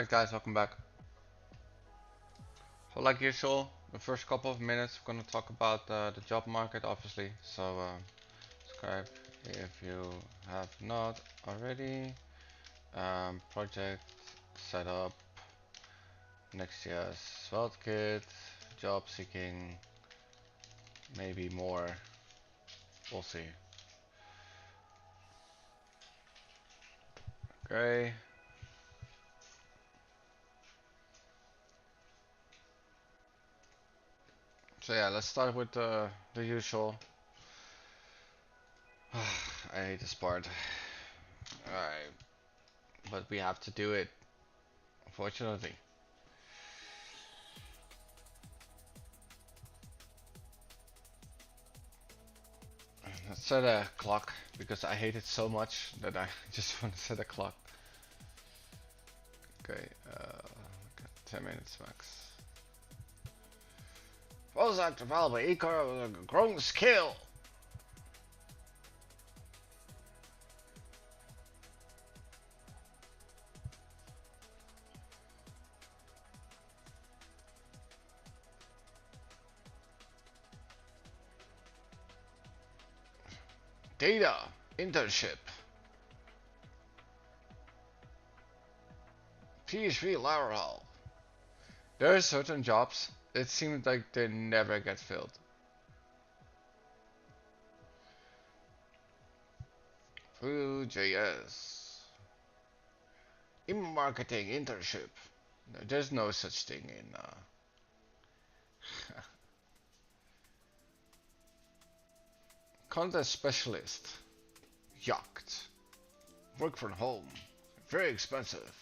Alright guys, welcome back. So like usual, the first couple of minutes we're gonna talk about the job market obviously. So subscribe if you have not already. Project setup, Next.js, Svelte kit, job seeking, maybe more. We'll see. Okay. So yeah, let's start with the usual. I hate this part. Alright, but we have to do it, unfortunately. Let's set a clock because I hate it so much that I just want to set a clock. Okay, 10 minutes max. Full stack developer eCore with a growing skill. Data internship. PHP Aural. There are certain jobs it seems like they never get filled. Vue.js. Marketing internship. No, there's no such thing in content specialist. Yacht. Work from home. Very expensive.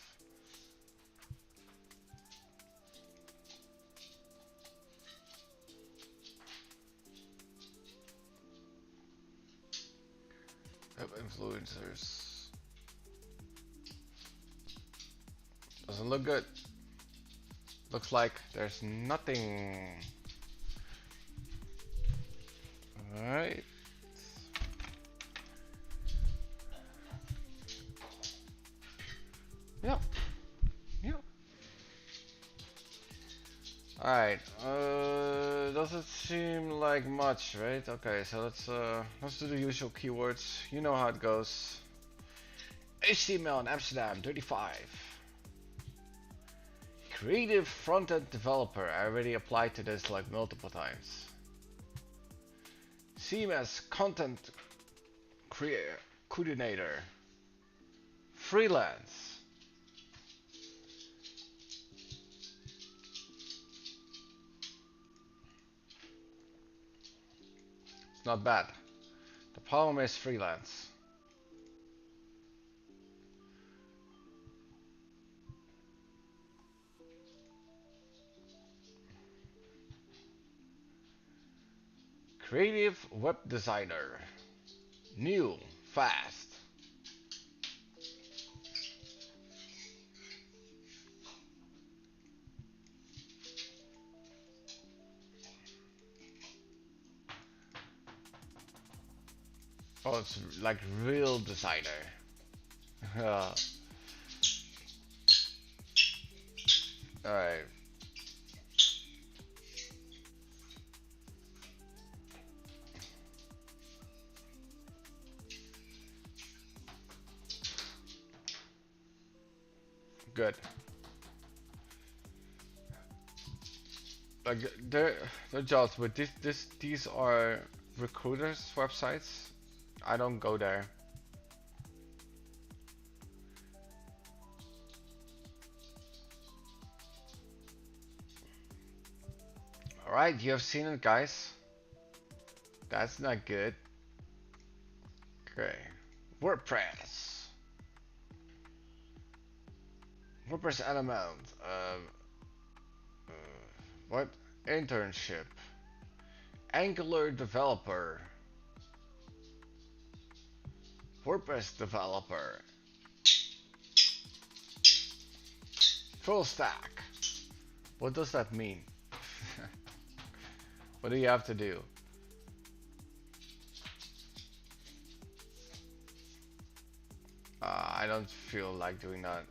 Web influencers. Doesn't look good. Looks like there's nothing. Alright. Yeah. Yeah. Alright. Doesn't seem like much, right? Okay, so let's do the usual keywords. You know how it goes. HTML in Amsterdam 35. Creative front-end developer. I already applied to this like multiple times. CMS content coordinator. Freelance. It's not bad. The problem is freelance. Creative web designer. New, fast. Oh, it's like real designer. Alright. Good. Like they're jobs, but these are recruiters' websites. I don't go there. Alright, you have seen it, guys. That's not good. Okay. WordPress. WordPress element. What? Internship. Angular developer. WordPress developer. Full stack. What does that mean? What do you have to do? I don't feel like doing that.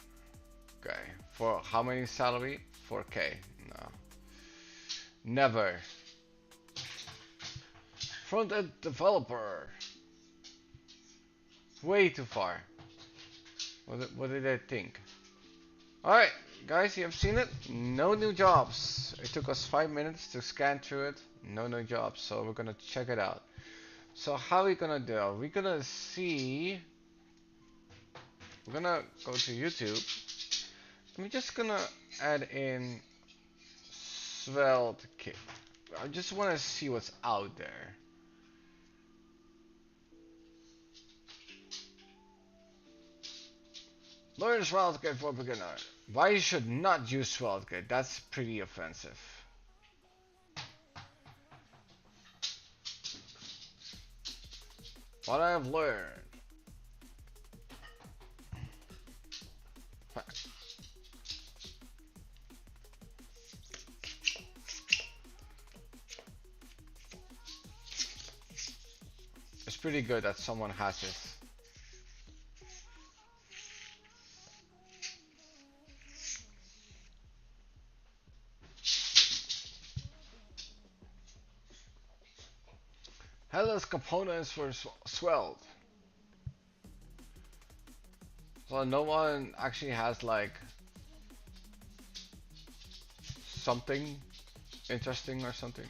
Okay. For how many salary? 4K. No. Never. Front-end developer. Way too far. What did I think? Alright, guys, you have seen it. No new jobs. It took us 5 minutes to scan through it. No new jobs, so we're gonna check it out. So how are we gonna do? We're gonna see. We're gonna go to YouTube. I'm just gonna add in Svelte kit. I just wanna see what's out there. Learn Svelte kit for beginner. Why you should not use Svelte kit? That's pretty offensive. What I have learned. It's pretty good that someone has this. Headless components for Svelte. So no one actually has like something interesting or something.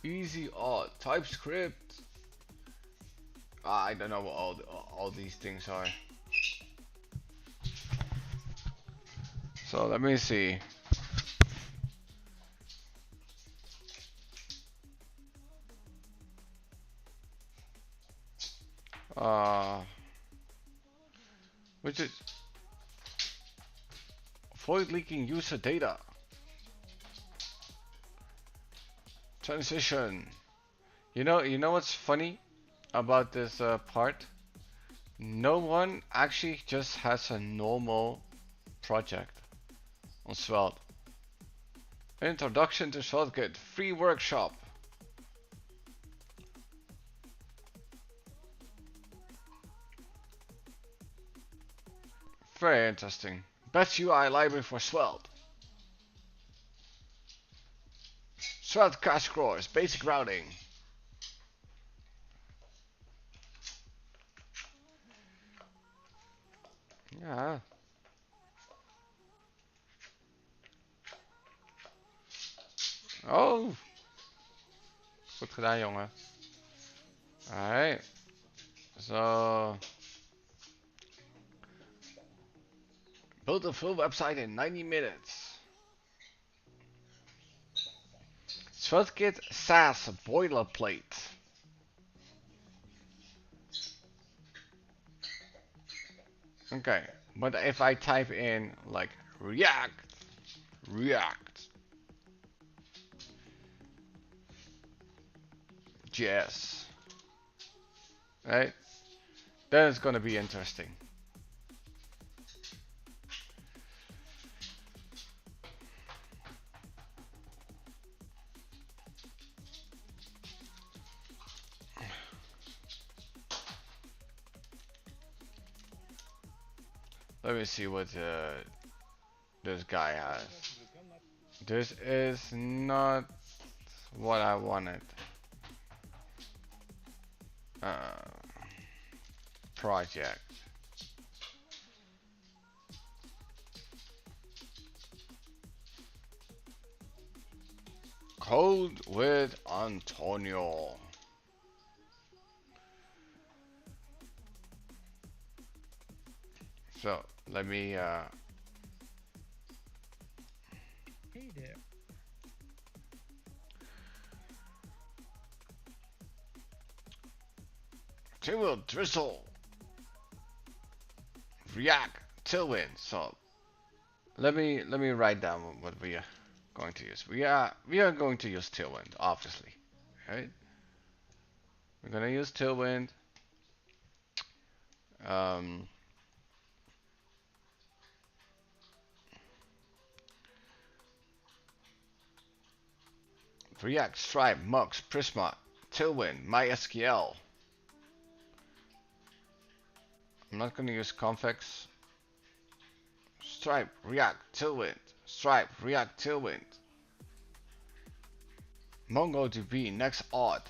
Easy odd TypeScript. I don't know what all these things are. So let me see. Which is avoid leaking user data. Transition. You know what's funny about this part? No one actually just has a normal project on Svelte. Introduction to SvelteKit, free workshop. Very interesting. Best UI library for Svelte. Svelte crash course, basic routing. Ja. Oh. Goed gedaan, jongen. Alright. So. Build a full website in 90 minutes. SvelteKit SaaS boilerplate. Okay, but if I type in like reactjs, right? Then it's gonna be interesting. Let me see what this guy has. This is not what I wanted. Project. Code with Antonio. So let me Hey there. Trivial drizzle. React tailwind. So let me write down what we are going to use. We are going to use tailwind, obviously. Right? We're gonna use tailwind. React, Stripe, Mux, Prisma, Tailwind, MySQL. I'm not gonna use convex. Stripe, React, Tailwind. Stripe, React, Tailwind. MongoDB, next odd.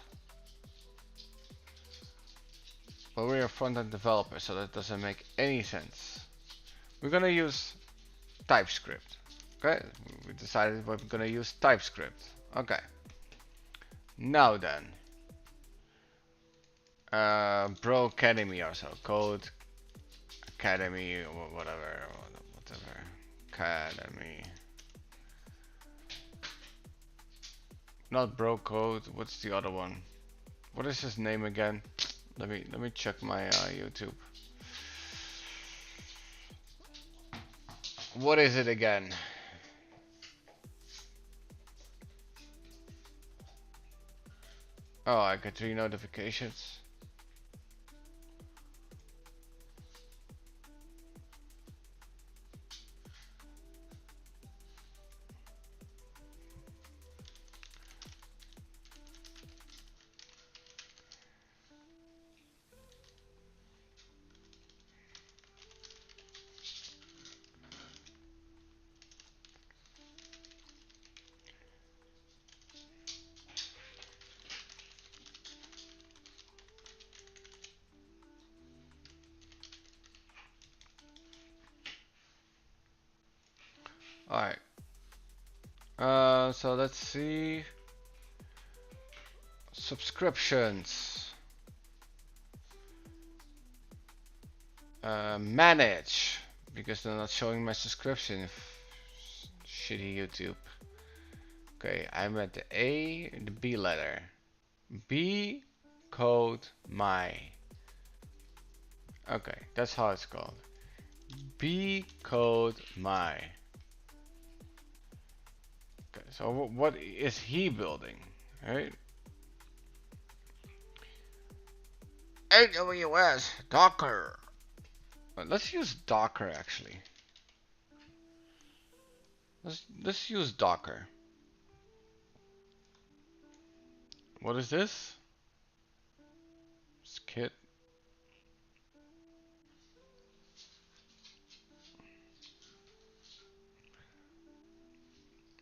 But we're a front-end developer, so that doesn't make any sense. We're gonna use TypeScript. Okay, we decided we're gonna use TypeScript. Okay. Now then. Bro Academy also. Code Academy or whatever. Academy. Not bro code. What's the other one? What is his name again? Let me check my YouTube. What is it again? Oh, I got 3 notifications. Alright. So let's see. Subscriptions. Manage. Because they're not showing my subscription. Shitty YouTube. Okay, I'm at the A, the B letter. B code my. Okay, that's how it's called. B code my. Okay, so what is he building? Right? AWS Docker. Let's use Docker actually. Let's use Docker. What is this? Skit.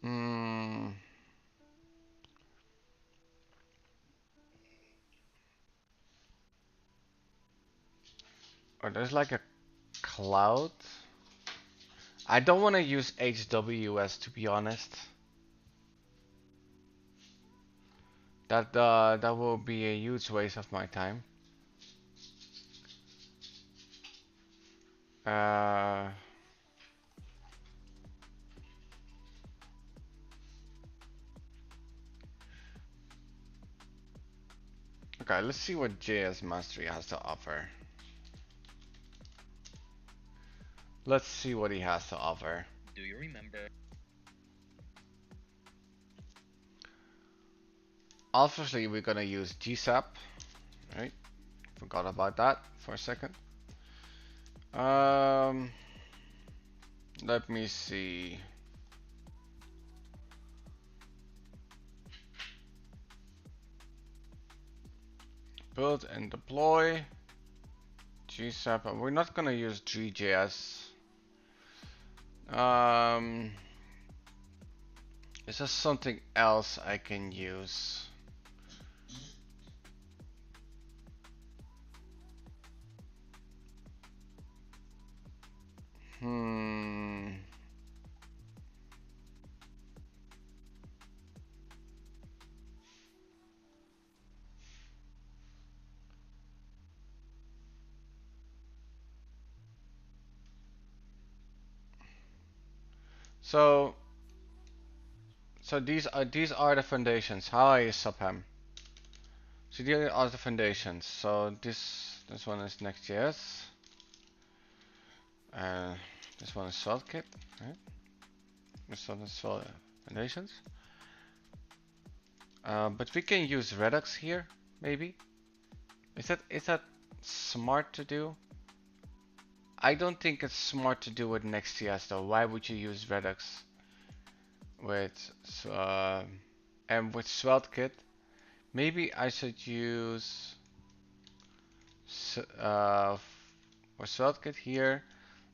Hmm. Or there's like a cloud. I don't want to use HWS to be honest. That will be a huge waste of my time. Okay, let's see what JS Mastery has to offer. Let's see what he has to offer. Do you remember? Obviously, we're gonna use GSAP, right? Forgot about that for a second. Let me see. Build and deploy. GSAP, and we're not gonna use GJS. Is there something else I can use? So these are the foundations. How I sub him? So these are the foundations. So this one is Next.js. This one is SvelteKit, right? This one is foundations. But we can use Redux here, maybe. Is that smart to do? I don't think it's smart to do with Next.js though. Why would you use Redux with and with SvelteKit? Maybe I should use for SvelteKit here.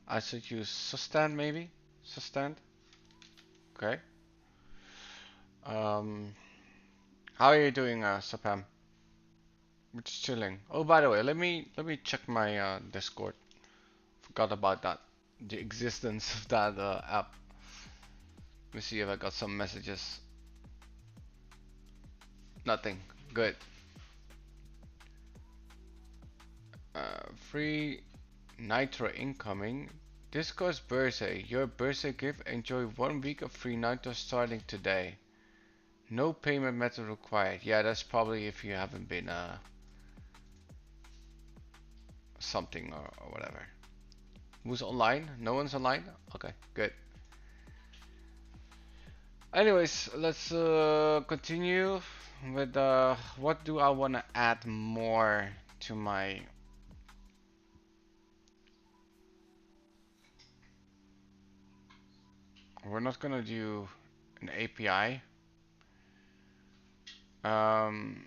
I should use sustand maybe? Sustand? Okay. Um, how are you doing, Sapam? We're just chilling. Oh, by the way, let me check my Discord. Forgot about that. The existence of that app. Let me see if I got some messages. Nothing. Good. Free Nitro incoming. Discourse birthday. Your birthday gift. Enjoy 1 week of free Nitro starting today. No payment method required. Yeah, that's probably if you haven't been something or whatever. Who's online? No one's online? Okay, good. Anyways, let's continue with what do I want to add more to my. We're not gonna do an API. Um,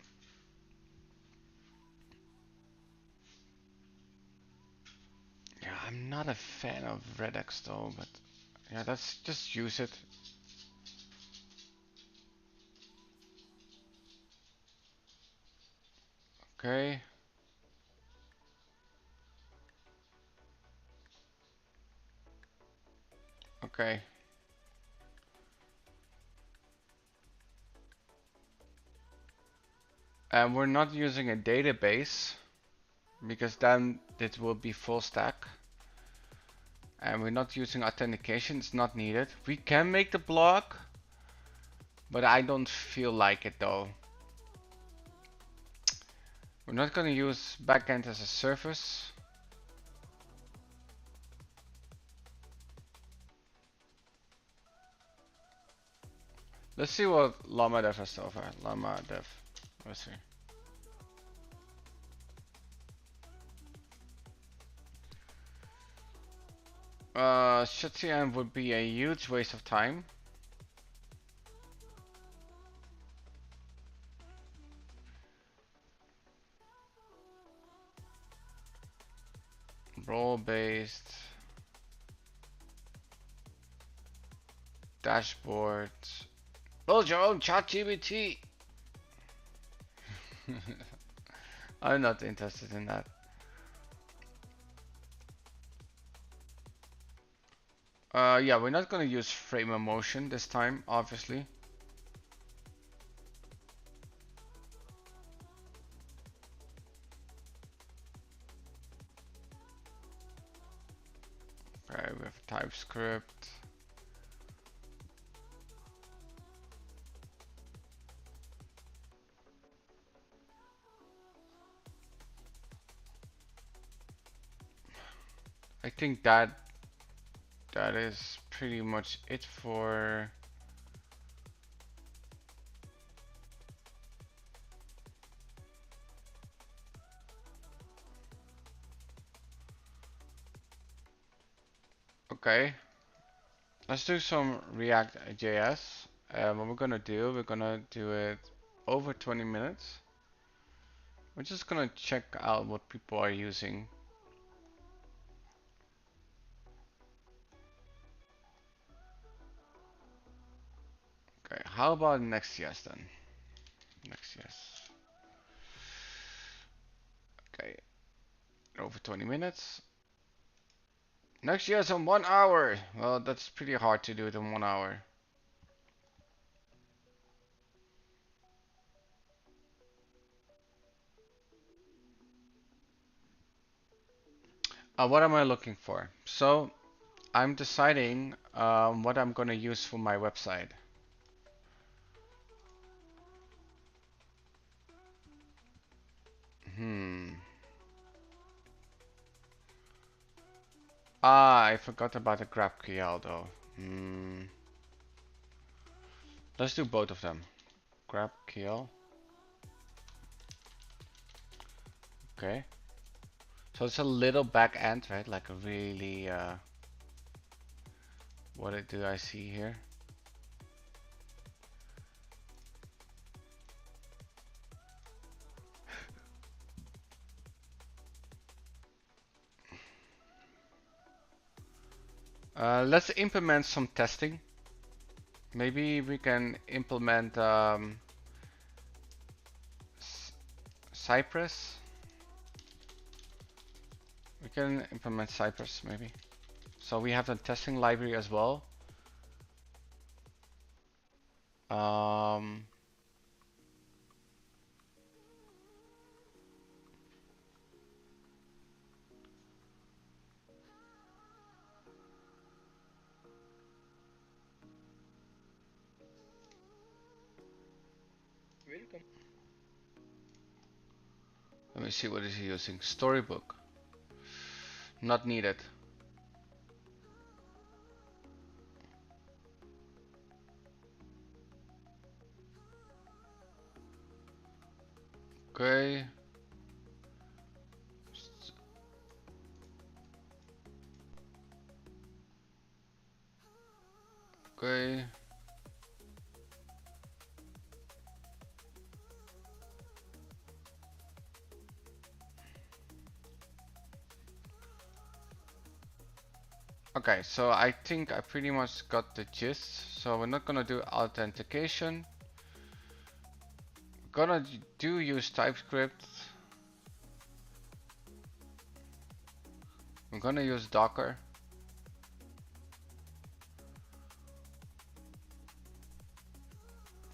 yeah, I'm not a fan of Redux though, but yeah, let's just use it. Okay, okay. And we're not using a database because then it will be full stack. And we're not using authentication, it's not needed. We can make the blog, but I don't feel like it though. We're not going to use backend as a service. Let's see what Llama Dev has to offer. Llama Dev. Let's see. Shutdown would be a huge waste of time. Role-based dashboard. Build your own ChatGPT. I'm not interested in that. Yeah, we're not gonna use frame of motion this time, obviously. Okay, we have TypeScript. I think that is pretty much it for. Okay, let's do some reactjs. What we're gonna do it over 20 minutes. We're just gonna check out what people are using. Okay, how about Next.js then? Next.js. Okay, over 20 minutes. Next.js in 1 hour. Well, that's pretty hard to do it in 1 hour. What am I looking for? So I'm deciding what I'm gonna use for my website. Hmm. Ah, I forgot about the GraphQL though. Hmm. Let's do both of them. GraphQL. Okay. So it's a little back end, right? Like a really what do I see here? Let's implement some testing. Maybe we can implement Cypress. We can implement Cypress maybe. So we have the testing library as well. Um, Welcome. Let me see what is he using. Storybook. Not needed. Okay. Okay. Okay, so I think I pretty much got the gist. So we're not gonna do authentication. We're gonna do use TypeScript. We're gonna use Docker.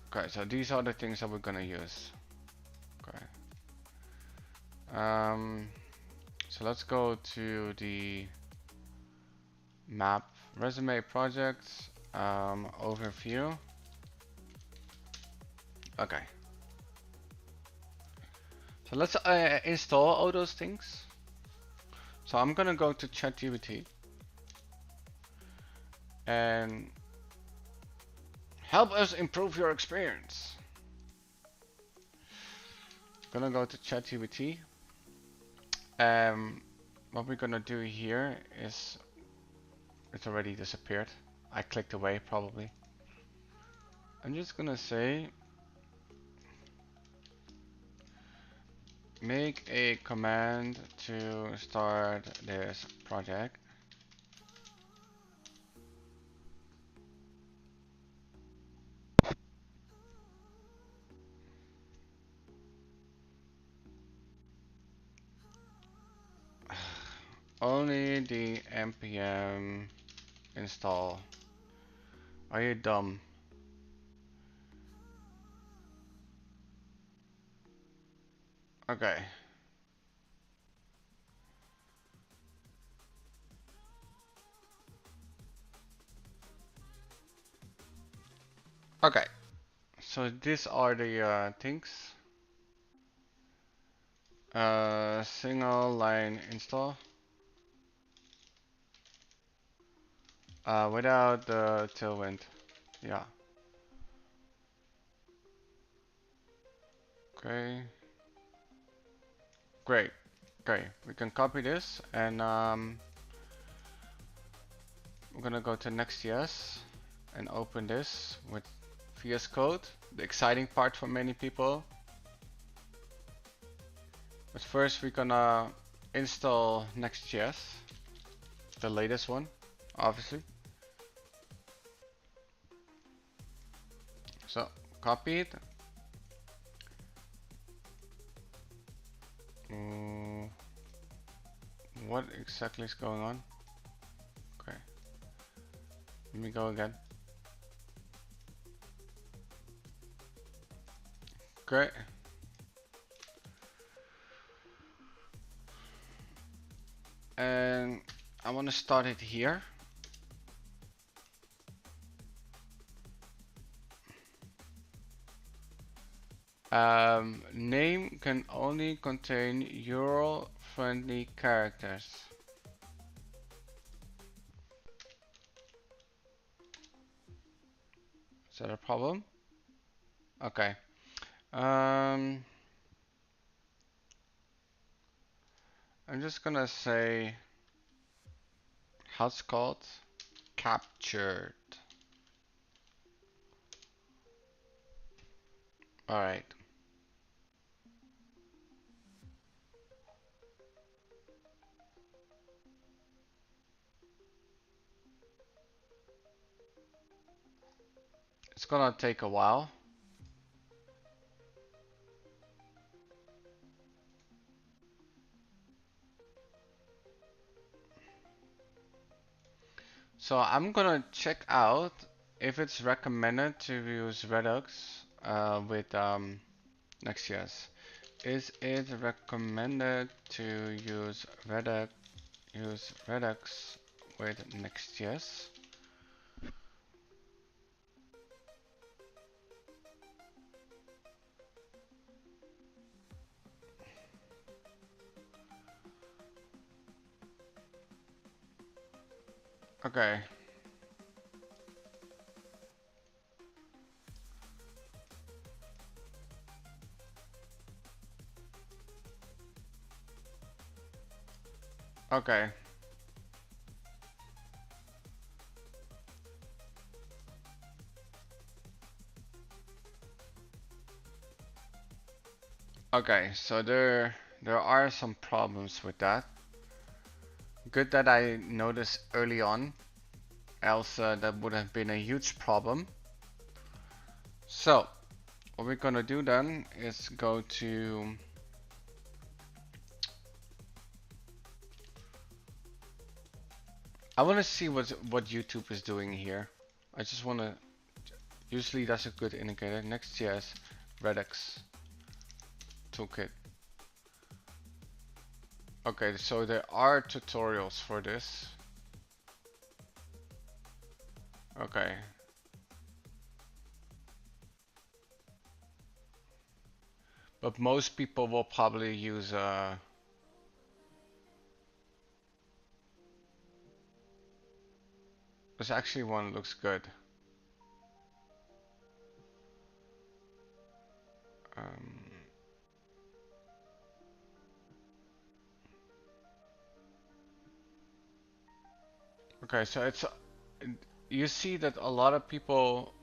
Okay, so these are the things that we're gonna use. Okay. So let's go to the map resume projects overview. Okay. So let's install all those things. So I'm gonna go to ChatGPT and help us improve your experience. Gonna go to ChatGPT. What we're gonna do here is it's already disappeared. I clicked away probably. I'm just gonna say make a command to start this project. Only the npm install. Are you dumb? Okay. Okay. So these are the things. Single line install. Without the tailwind. Yeah. Okay. Great. Okay. We can copy this and we're gonna go to Next.js and open this with VS Code. The exciting part for many people. But first we're gonna install Next.js, the latest one, obviously. So copy it. Mm, what exactly is going on? Okay, let me go again. Okay. And I want to start it here. Name can only contain URL friendly characters. Is that a problem? Okay. I'm just gonna say how it's called captured. All right. It's gonna take a while. So I'm gonna check out if it's recommended to use Redux with Next.js. Is it recommended to use Redux with Next.js? Okay. Okay. Okay, so there are some problems with that. Good that I noticed early on, else that would have been a huge problem. So what we're gonna do then is go to I want to see what YouTube is doing here. I just want to. Usually that's a good indicator. Next.js Redux toolkit. Okay, so there are tutorials for this. Okay. But most people will probably use there's actually one that looks good. Um, okay, so it's you see that a lot of people.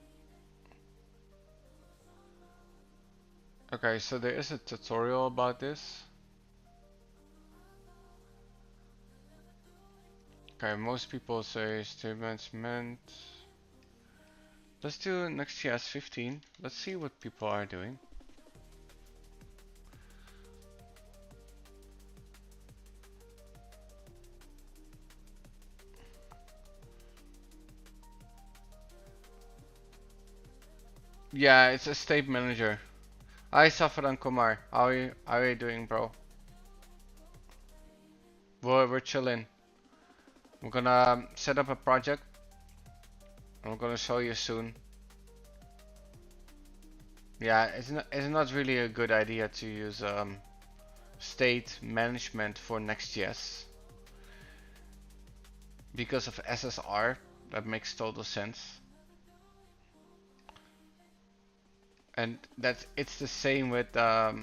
Okay, so there is a tutorial about this. Okay, most people say statements meant. Let's do Next.js 15. Let's see what people are doing. Yeah, it's a state manager. Hi Safaran Kumar. How are you doing, bro? We're chilling. We're gonna set up a project. I'm gonna show you soon. Yeah, it's not really a good idea to use state management for Next.js because of SSR. That makes total sense. And that's it's the same with okay,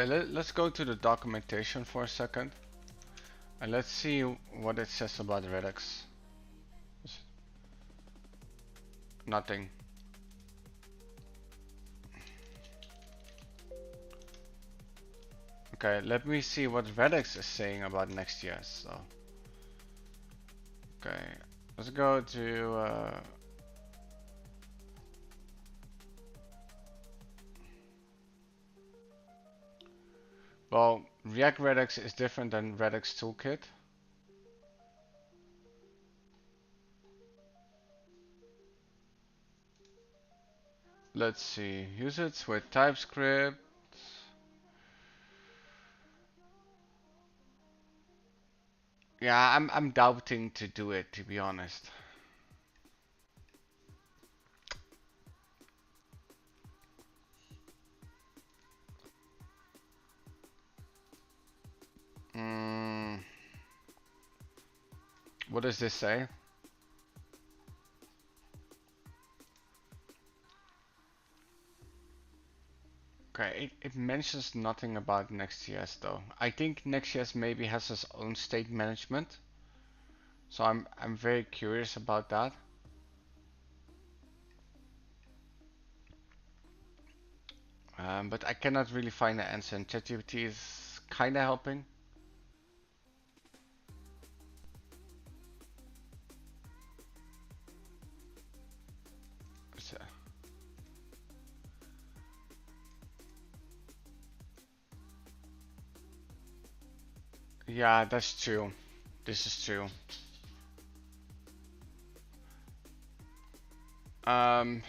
let's go to the documentation for a second and let's see what it says about Redux. Nothing. Okay, let me see what Redux is saying about Next.js. So, okay, let's go to well, React Redux is different than Redux Toolkit. Let's see, use it with TypeScript. Yeah, I'm doubting to do it, to be honest. Mm, what does this say? Okay, it mentions nothing about Next.js though. I think Next.js maybe has its own state management. So I'm very curious about that. But I cannot really find the answer, and ChatGPT is kinda helping. So, yeah, that's true. This is true. Um,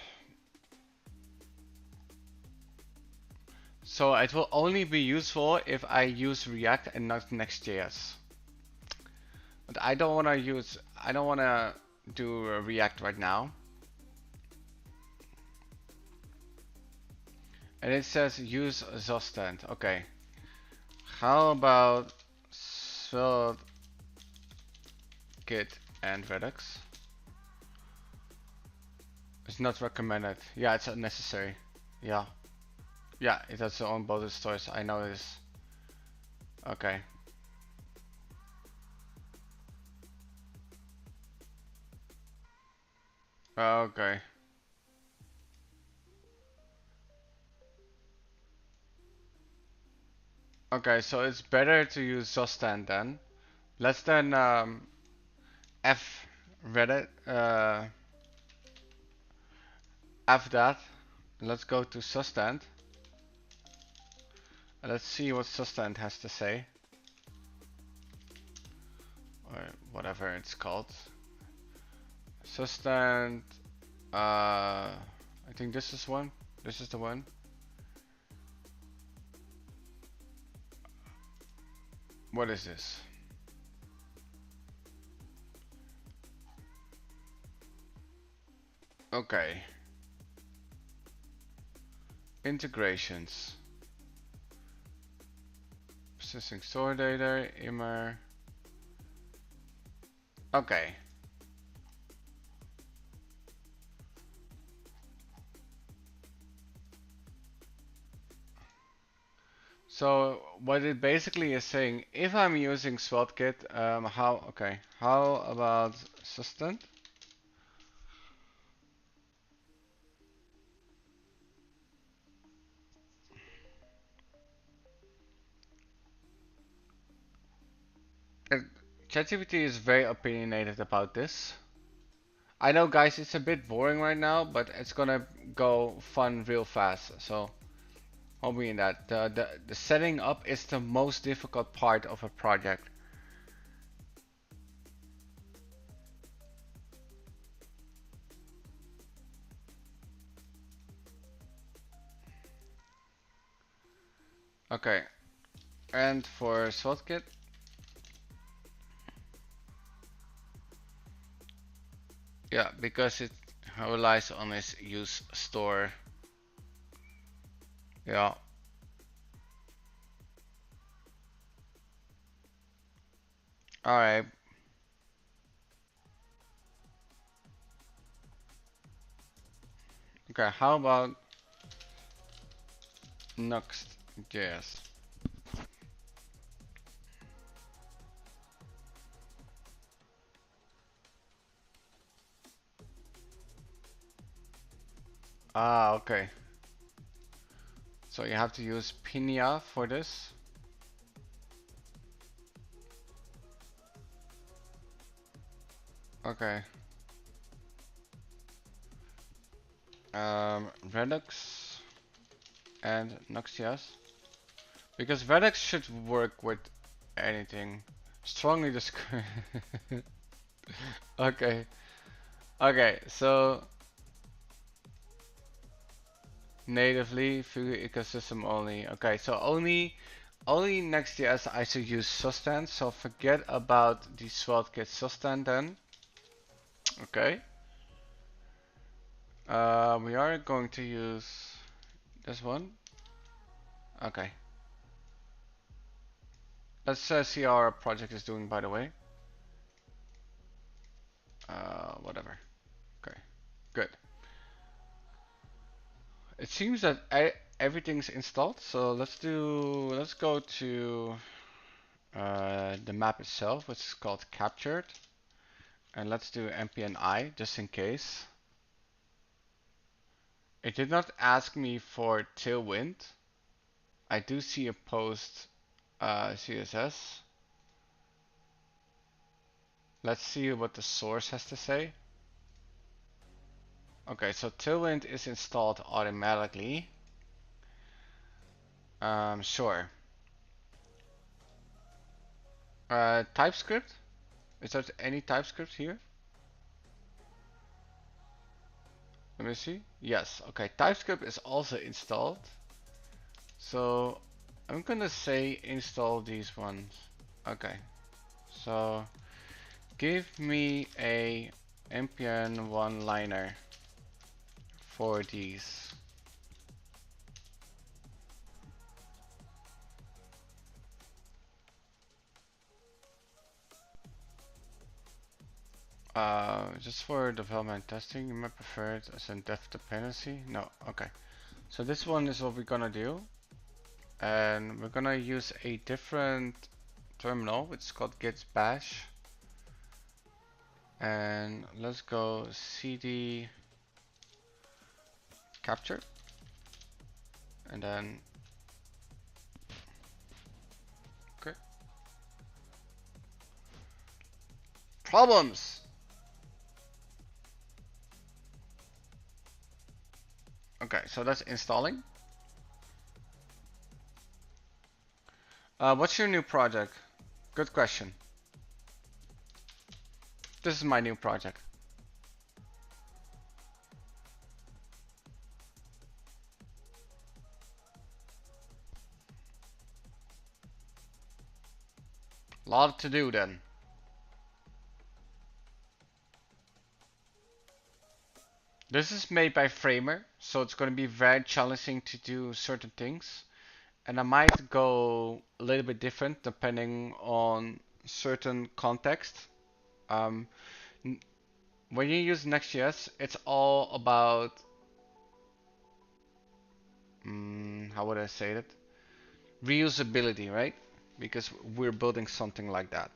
so it will only be useful if I use React and not Next.js. But I don't wanna do React right now. And it says use Zostand. Okay. How about Svelte, Git, and Redux? It's not recommended. Yeah, it's unnecessary. Yeah. Yeah, it has its own bonus stores. I know this. Okay. Okay. Okay, so it's better to use Zostand then. Let's then F Reddit F that. Let's go to Zostand. Let's see what Zostand has to say. Or whatever it's called. Zostand I think this is one. This is the one. What is this? Okay. Integrations. Processing store data, immer. Okay. So what it basically is saying, if I'm using SwotKit, how about Sustant? Uh, ChatGPT is very opinionated about this. I know, guys, it's a bit boring right now, but it's gonna go fun real fast. So hold me in that. The setting up is the most difficult part of a project. Okay, and for SwotKit, yeah, because it relies on its use store. Yeah. All right. Okay. How about Next.js? Ah, okay. So you have to use Pinia for this. Okay. Redux and Next.js. Because Redux should work with anything. Strongly discourage. Okay. Okay, so natively Fugue ecosystem only. Okay, so only Next.js I should use Sustan, so forget about the SwotKit Sustan then. Okay. We are going to use this one. Okay. Let's see how our project is doing, by the way. Whatever. Okay. Good. It seems that everything's installed, so let's go to the map itself, which is called captured, and let's do npm I just in case. It did not ask me for Tailwind. I do see a post CSS. Let's see what the source has to say. Okay, so Tailwind is installed automatically. Sure. TypeScript? Is there any TypeScript here? Let me see. Yes, okay. TypeScript is also installed. So I'm gonna say install these ones. Okay. So give me a npm one-liner for these. Just for development testing, you might prefer it as a def dependency. No, okay. So this one is what we're gonna do. And we're gonna use a different terminal. It's called git bash. And let's go cd capture. And then, okay. Problems! Okay, so that's installing. What's your new project? Good question. This is my new project. A lot to do then. This is made by Framer, so it's going to be very challenging to do certain things. And I might go a little bit different depending on certain context. Um, when you use Next.js, it's all about, how would I say it? Reusability, right? Because we're building something like that.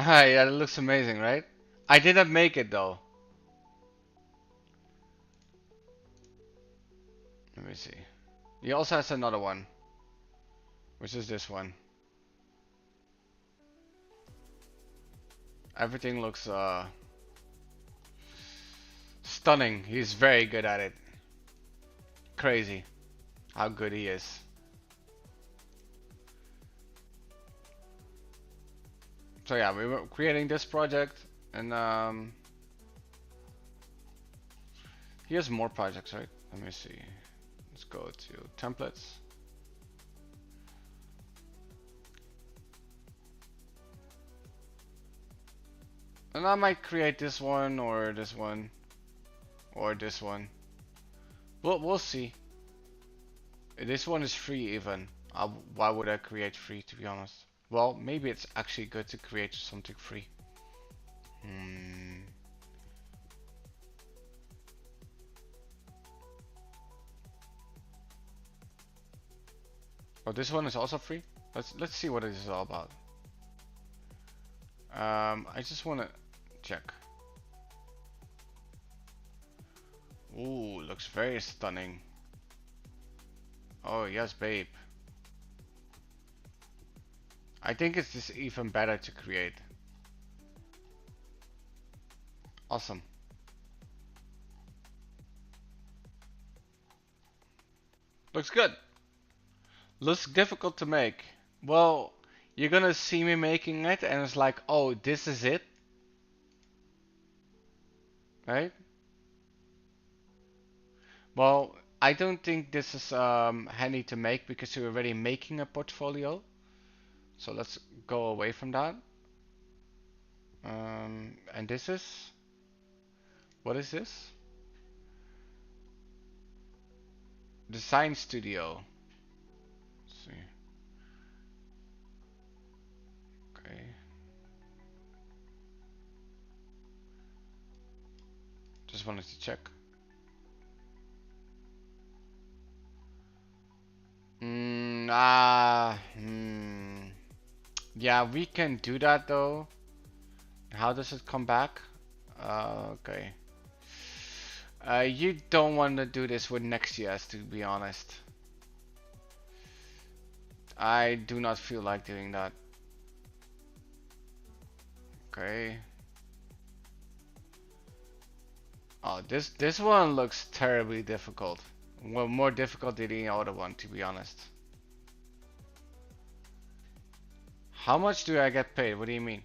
Ah, yeah, it looks amazing, right? I didn't make it though. Let me see. He also has another one, which is this one. Everything looks stunning. He's very good at it. Crazy how good he is. So yeah, we were creating this project, and he has more projects, right? Let me see. Let's go to templates. And I might create this one or this one or this one. We'll see. This one is free even. Why would I create free, to be honest? Well, maybe it's actually good to create something free. Oh, this one is also free. Let's see what it is all about. I just want to check. Ooh, looks very stunning. Oh yes, babe. I think it's just even better to create. Awesome. Looks good. Looks difficult to make. Well, you're gonna see me making it and it's like, oh, this is it. Right? Well, I don't think this is handy to make because you're already making a portfolio. So let's go away from that. And this is, what is this? Design Studio. Let's see. Okay. Just wanted to check. Yeah, we can do that though. How does it come back? Okay. You don't want to do this with Next.js, to be honest. I do not feel like doing that. Okay. Oh, this one looks terribly difficult. Well, more difficult than the other one, to be honest. How much do I get paid? What do you mean?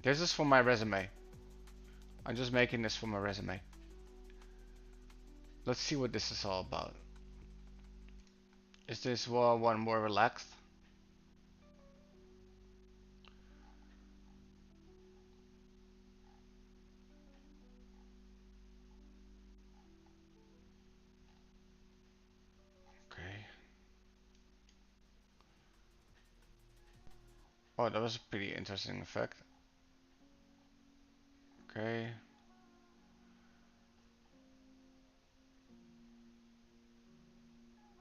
This is for my resume. I'm just making this for my resume. Let's see what this is all about. Is this one more relaxed? Okay. Oh, that was a pretty interesting effect. Okay.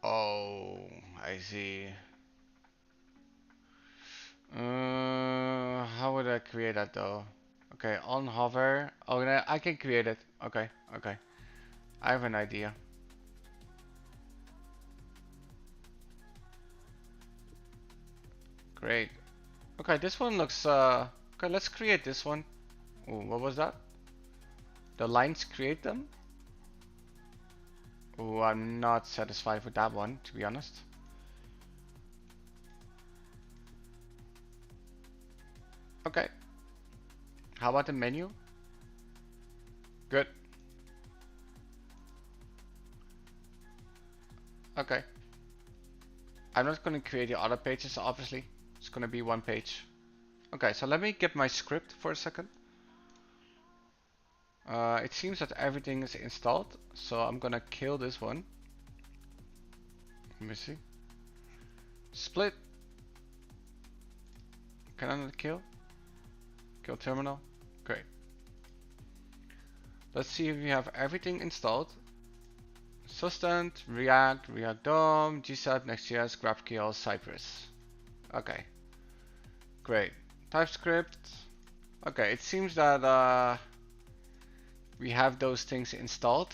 Oh, I see. How would I create that though? Okay, on hover. Oh, I can create it. Okay, okay. I have an idea. Great. Okay, this one looks okay, let's create this one. Ooh, what was that? The lines create them? Oh, I'm not satisfied with that one, to be honest. Okay. How about the menu? Good. Okay. I'm not going to create the other pages, obviously. It's going to be one page. Okay, so let me get my script for a second. It seems that everything is installed, so I'm gonna kill this one. Let me see. Split. Can I not kill? Kill terminal. Great. Let's see if we have everything installed. Sustant, React, React DOM, GSAT, Next.js, GraphQL, Cypress. Okay. Great. TypeScript. Okay, it seems that we have those things installed.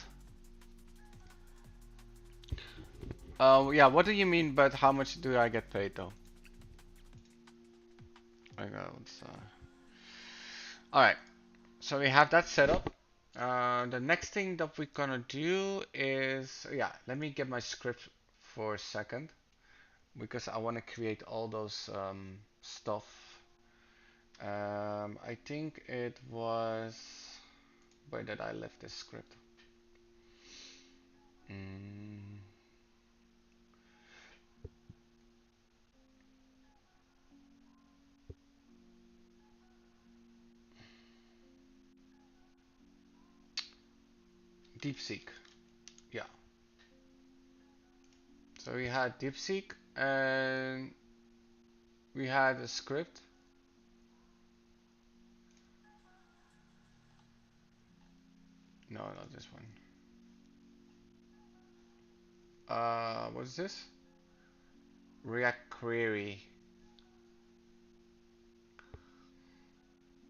Yeah, what do you mean, but how much do I get paid though? Alright, so we have that set up. The next thing that we're gonna do is, yeah, let me get my script for a second because I want to create all those stuff. I think it was, where did I left this script? Mm. DeepSeek, yeah. So we had DeepSeek and we had a script. No, not this one. What is this? React query.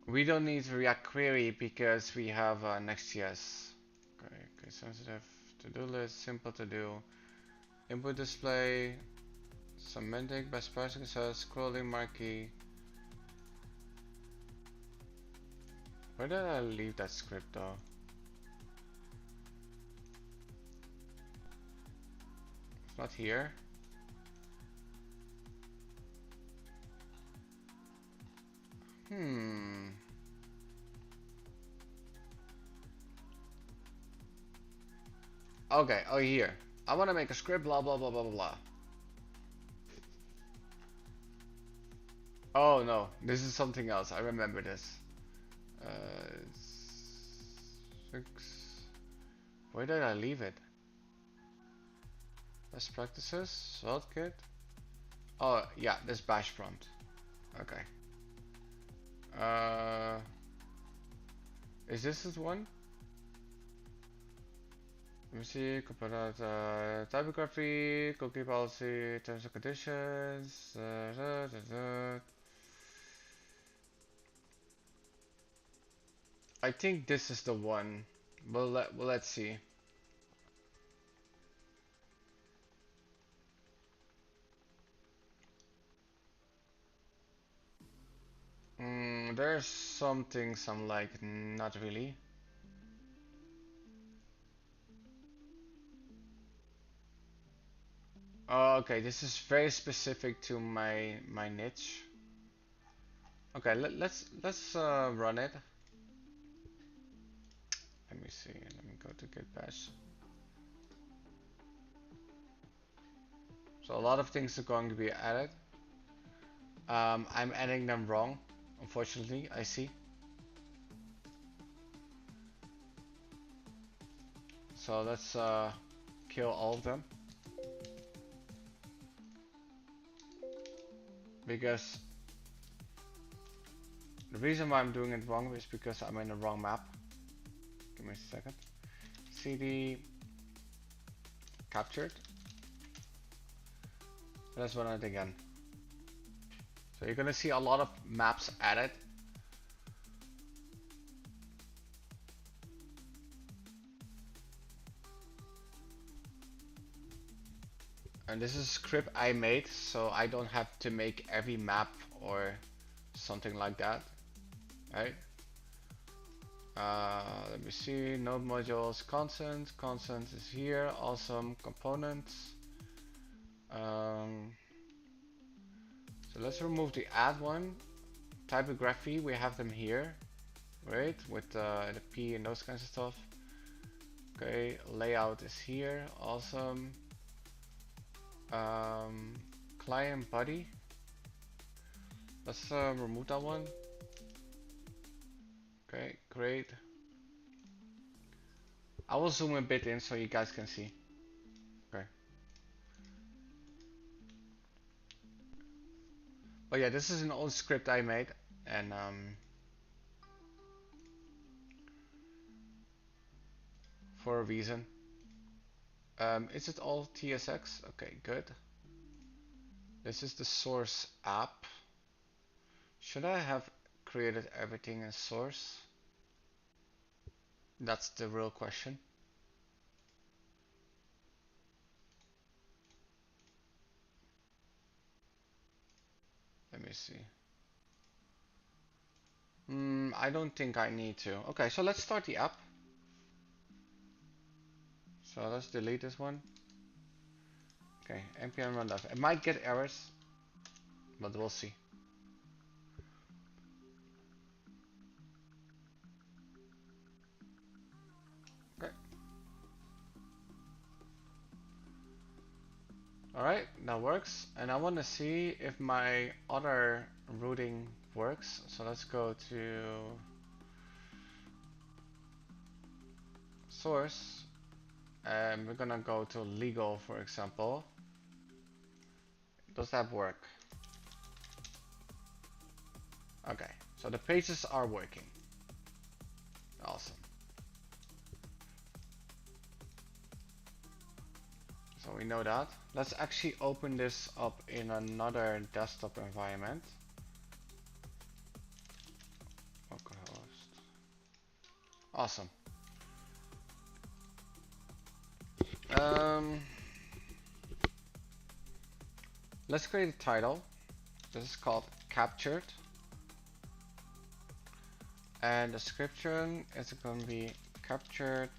We don't need React query because we have Next.js. Okay, sensitive to-do list, simple to do. Input display, semantic, best practice says, scrolling marquee. Where did I leave that script though? It's not here. Okay, oh here. I want to make a script, blah blah blah blah blah blah. Oh no, this is something else. I remember this. Six. Where did I leave it? Best practices, SaltKit. Oh yeah, this bash prompt. Okay. Is this the one? Let me see. Typography, cookie policy, terms and conditions. I think this is the one. Let's see. There's some things I'm like, not really. Oh, okay, this is very specific to my niche. Okay, let's run it. Let me see. Let me go to Git bash. So a lot of things are going to be added. I'm adding them wrong, unfortunately. I see. So let's kill all of them because the reason why I'm doing it wrong is because I'm in the wrong map. Give me a second. CD captured. Let's run it again. So you're gonna see a lot of maps added. And this is a script I made, so I don't have to make every map or something like that. Right? Let me see. Node modules, consent. Consent is here. Awesome. Components. So let's remove the add one. Typography, we have them here. Right? With the P and those kinds of stuff. Okay. Layout is here. Awesome. Client body. Let's remove that one. Okay, great. I will zoom a bit in so you guys can see. Okay. But yeah, this is an old script I made, and for a reason. Is it all TSX? Okay, good. This is the source app. Should I have created everything in source? That's the real question. Let me see. I don't think I need to. Okay, so let's start the app. So let's delete this one. Okay, npm run dev. It might get errors, but we'll see. Okay. Alright, that works. And I want to see if my other routing works. So let's go to source. And we're gonna go to legal, for example. Does that work? Okay, so the pages are working. Awesome. So we know that. Let's actually open this up in another desktop environment. Localhost. Awesome. Let's create a title. This is called captured. And the description is going to be captured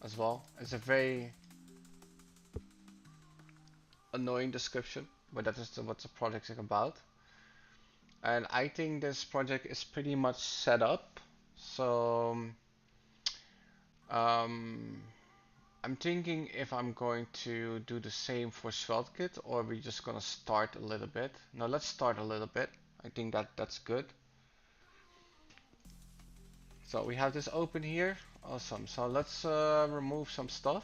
as well. It's a very annoying description, but that is what the project is about. And I think this project is pretty much set up. So I'm thinking if I'm going to do the same for SvelteKit, or we're just gonna start a little bit. Now let's start a little bit. I think that's good. So we have this open here. Awesome. So let's remove some stuff.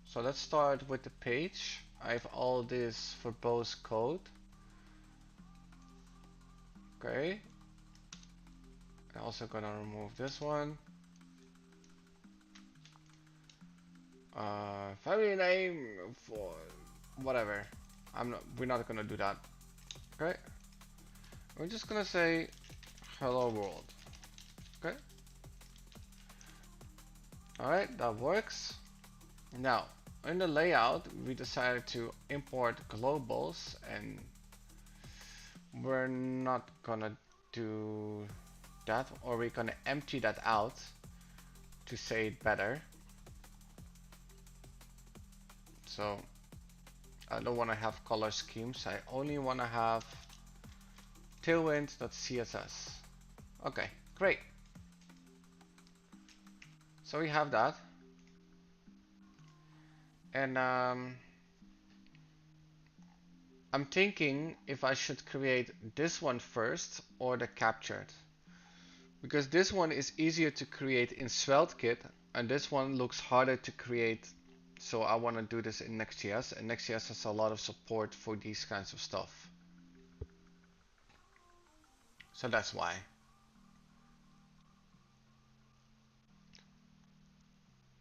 So let's start with the page. I have all this verbose code. Okay. I'm also gonna remove this one. Family name for whatever. We're not gonna do that. Okay. We're just gonna say hello world. Okay. Alright, that works. Now, in the layout, we decided to import globals, and we're not gonna do that, or we're gonna empty that out to say it better. So I don't want to have color schemes. I only want to have tailwind.css. Okay, great. So we have that. And I'm thinking if I should create this one first or the captured. Because this one is easier to create in SvelteKit and this one looks harder to create. So I want to do this in Next.js, and Next.js has a lot of support for these kinds of stuff. So that's why.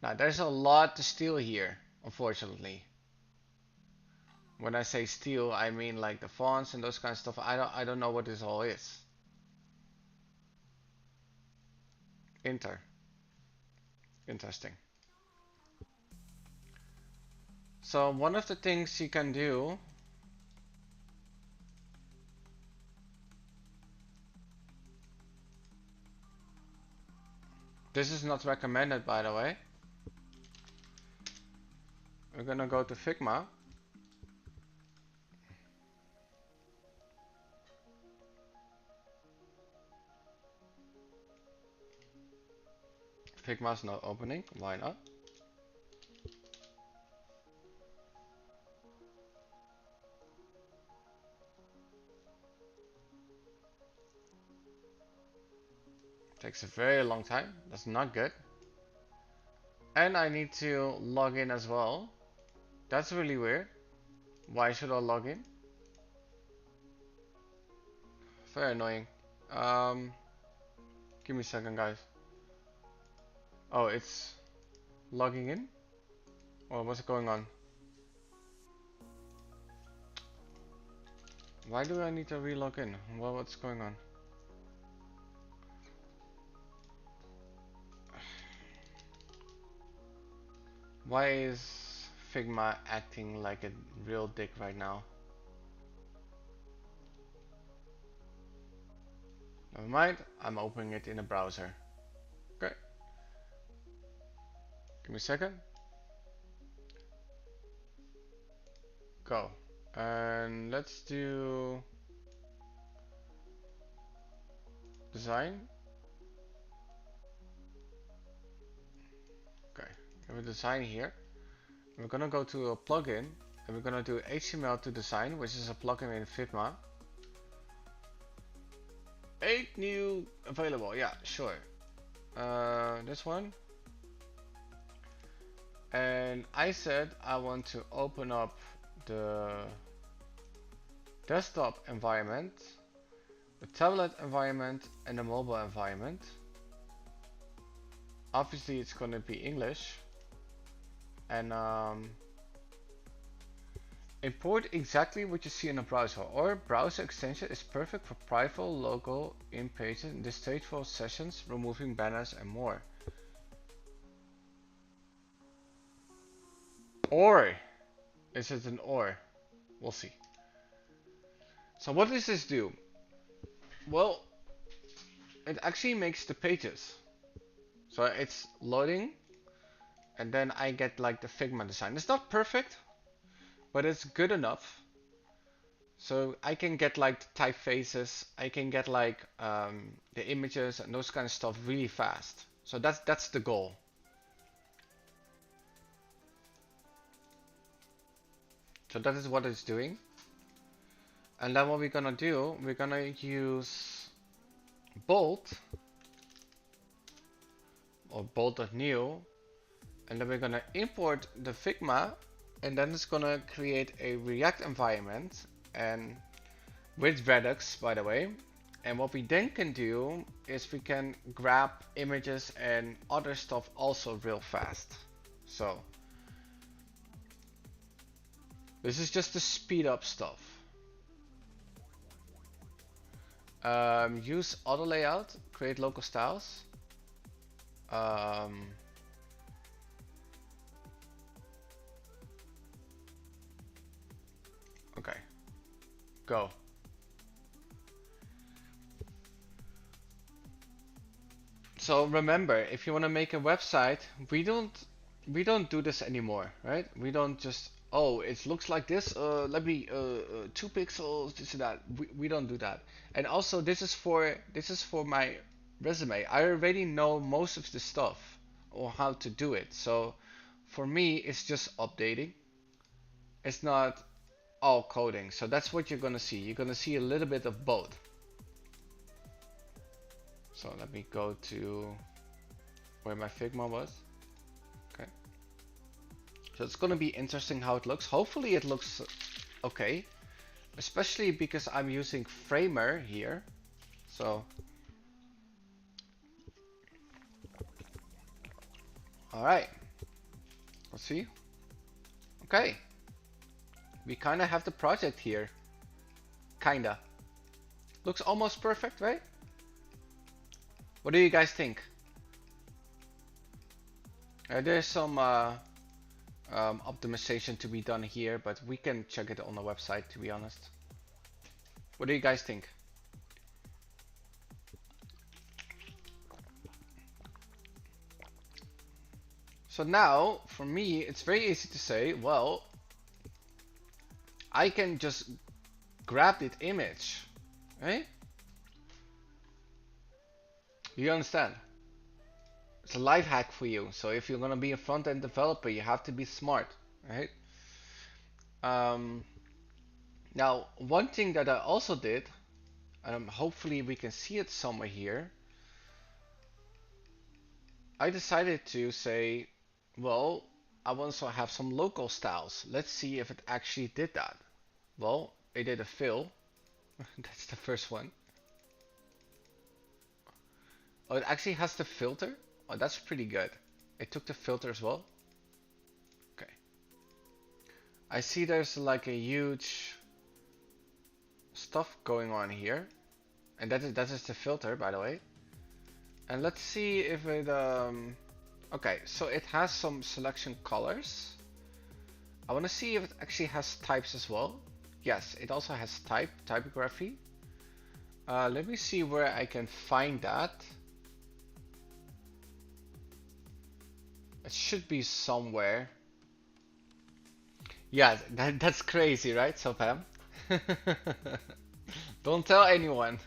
Now there's a lot to steal here, unfortunately. When I say steal, I mean like the fonts and those kind of stuff. I don't know what this all is. Interesting. So one of the things you can do, this is not recommended by the way. We're gonna go to Figma. Figma's not opening, why not? Takes a very long time, that's not good. And I need to log in as well. That's really weird. Why should I log in? Very annoying. Give me a second guys. Oh, it's logging in? Or what's going on? Why do I need to re-log in? Well, what's going on? Why is Figma acting like a real dick right now? Never mind, I'm opening it in a browser. Okay. Give me a second. Go. And let's do design. Okay, we have a design here. We're gonna go to a plugin and we're gonna do HTML to design, which is a plugin in Figma. 8 new available, yeah, sure. This one. And I said I want to open up the desktop environment, the tablet environment, and the mobile environment. Obviously it's gonna be English. And import exactly what you see in a browser. Our browser extension is perfect for private, local, in-pages, distasteful sessions, removing banners and more. Or is it an or? We'll see. So what does this do? Well, it actually makes the pages. So it's loading and then I get like the Figma design. It's not perfect, but it's good enough. So I can get like the typefaces, I can get like the images and those kind of stuff really fast. So that's the goal. So that is what it's doing. And then what we're gonna do, we're gonna use bolt or bolt.new, and then we're gonna import the Figma, and then it's gonna create a React environment and with Redux, by the way. And what we then can do is we can grab images and other stuff also real fast. So this is just to speed up stuff. Use auto layout, create local styles. Um, okay, go. So remember, if you want to make a website, we don't do this anymore, right? We don't just, oh, it looks like this. Let me 2 pixels, this and that. We don't do that. And also, this is for my resume. I already know most of the stuff or how to do it. So for me, it's just updating. It's not all coding. So that's what you're gonna see. You're gonna see a little bit of both. So let me go to where my Figma was. Okay. So it's gonna be interesting how it looks. Hopefully it looks okay, especially because I'm using Framer here. So, all right, let's see. Okay, we kind of have the project here. Kinda. Looks almost perfect, right? What do you guys think? There's some optimization to be done here, but we can check it on the website, to be honest. What do you guys think? So now, for me, it's very easy to say, well, I can just grab that image, right? You understand? It's a life hack for you. So if you're gonna be a front-end developer, you have to be smart, right? Um, Now, one thing that I also did, hopefully we can see it somewhere here. I decided to say, well, I also have some local styles. Let's see if it actually did that. Well, it did a fill. That's the first one. Oh, it actually has the filter. Oh, that's pretty good. It took the filter as well. Okay. I see there's like a huge stuff going on here. And that is the filter, by the way. And let's see if it okay, so it has some selection colors. I want to see if it actually has types as well. Yes, it also has typography. Let me see where I can find that. It should be somewhere. Yeah, that's crazy, right, so Pam? Don't tell anyone.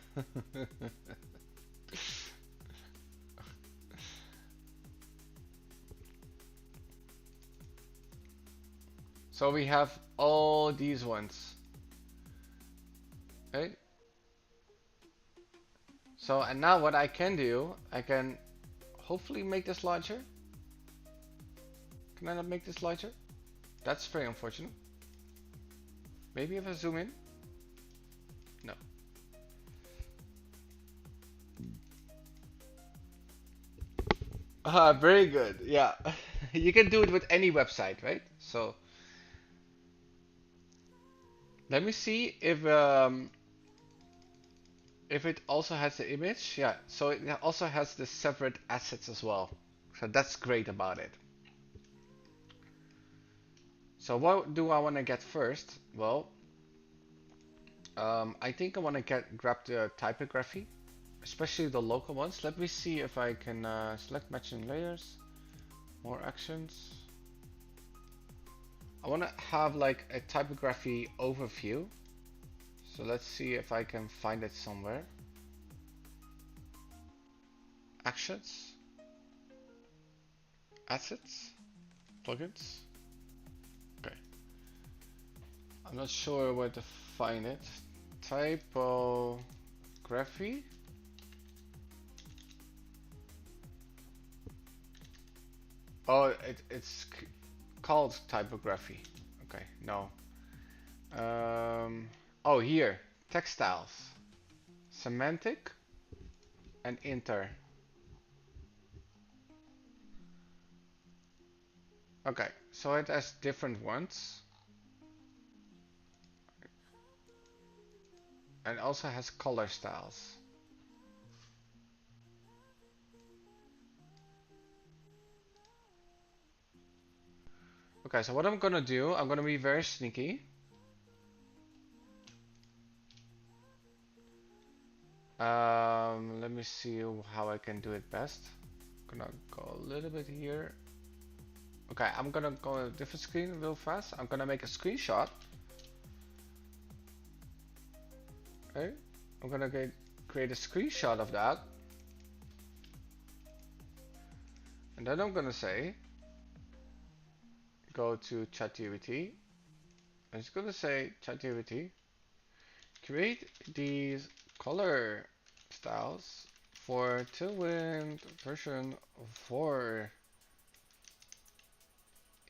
So we have all these ones, right? So, and now what I can do, I can hopefully make this larger. Can I not make this larger? That's very unfortunate. Maybe if I zoom in? No. Very good. Yeah. You can do it with any website, right? So let me see if it also has the image. Yeah. So it also has the separate assets as well. So that's great about it. So what do I want to get first? Well, I think I want to grab the typography, especially the local ones. Let me see if I can select matching layers, more actions. I want to have like a typography overview. So let's see if I can find it somewhere. Actions, assets, plugins. Okay. I'm not sure where to find it. Typography. Oh, it's called typography. Okay, no. Oh, here, textiles, semantic, and inter. Okay, so it has different ones, and also has color styles. Okay, so what I'm gonna do, I'm gonna be very sneaky. Let me see how I can do it best. Gonna go a little bit here. Okay, I'm gonna go on a different screen real fast. I'm gonna make a screenshot. Okay, I'm gonna create a screenshot of that. And then I'm gonna say, go to ChatGPT. I'm just gonna say, ChatGPT, create these color styles for Tailwind version 4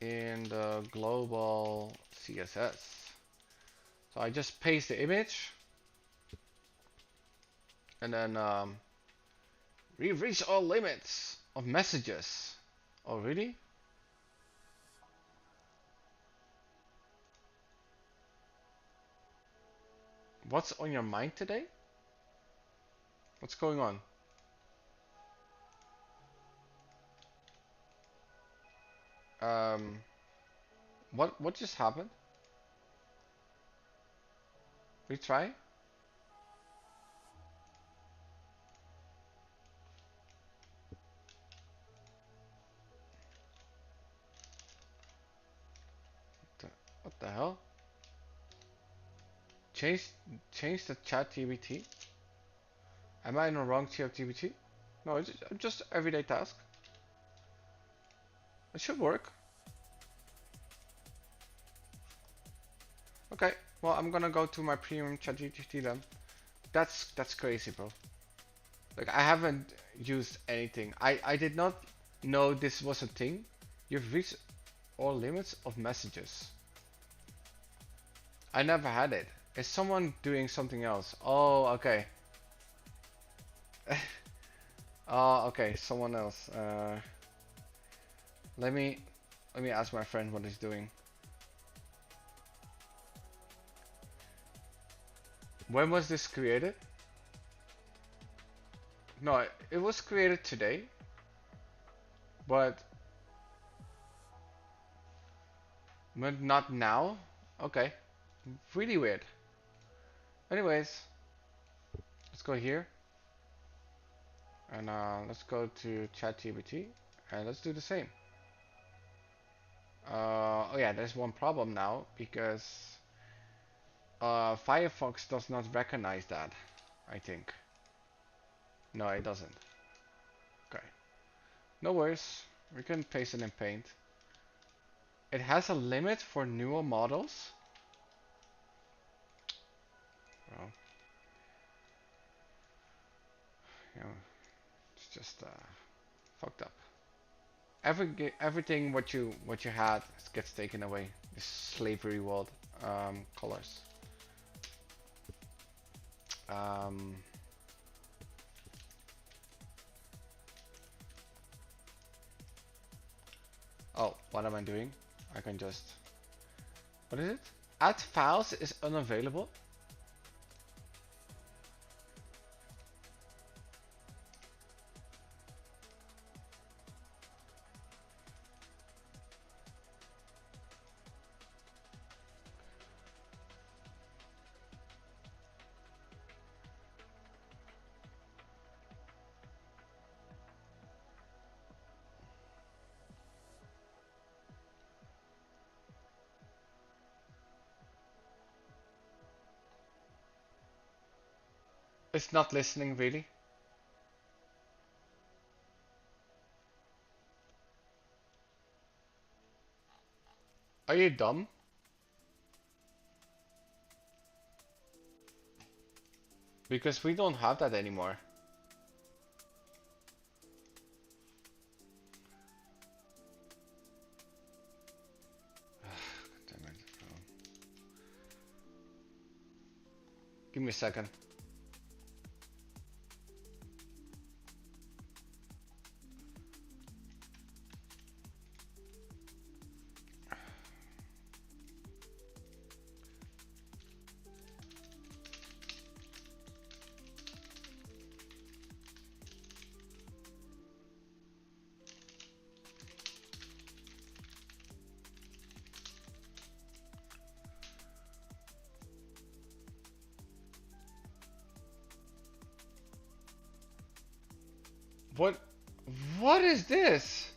in the global CSS. So I just paste the image and then we've reached all limits of messages. Oh really? What's on your mind today? What's going on? Um, what just happened? Retry? What the hell? Change change the chat GBT? Am I in the wrong chat GBT? No, it's just everyday task. It should work. Okay, well I'm gonna go to my premium chat GPT then. That's crazy, bro. Like I haven't used anything. I did not know this was a thing. You've reached all limits of messages. I never had it. Is someone doing something else? Oh, okay. Oh, okay, someone else. Let me ask my friend what he's doing. When was this created? No, it was created today, but not now. Okay, really weird. Anyways, let's go here and let's go to ChatGPT and let's do the same. Oh yeah, there's one problem now because Firefox does not recognize that, I think. No, it doesn't. Okay, no worries. We can paste it in Paint. It has a limit for newer models. Well, you know, it's just fucked up. Everything what you had gets taken away. This slavery world. Colors. Um, oh, what am I doing? I can just. What is it? Add files is unavailable. It's not listening really. Are you dumb? Because we don't have that anymore. Damn it. Oh. Give me a second. What? What is this?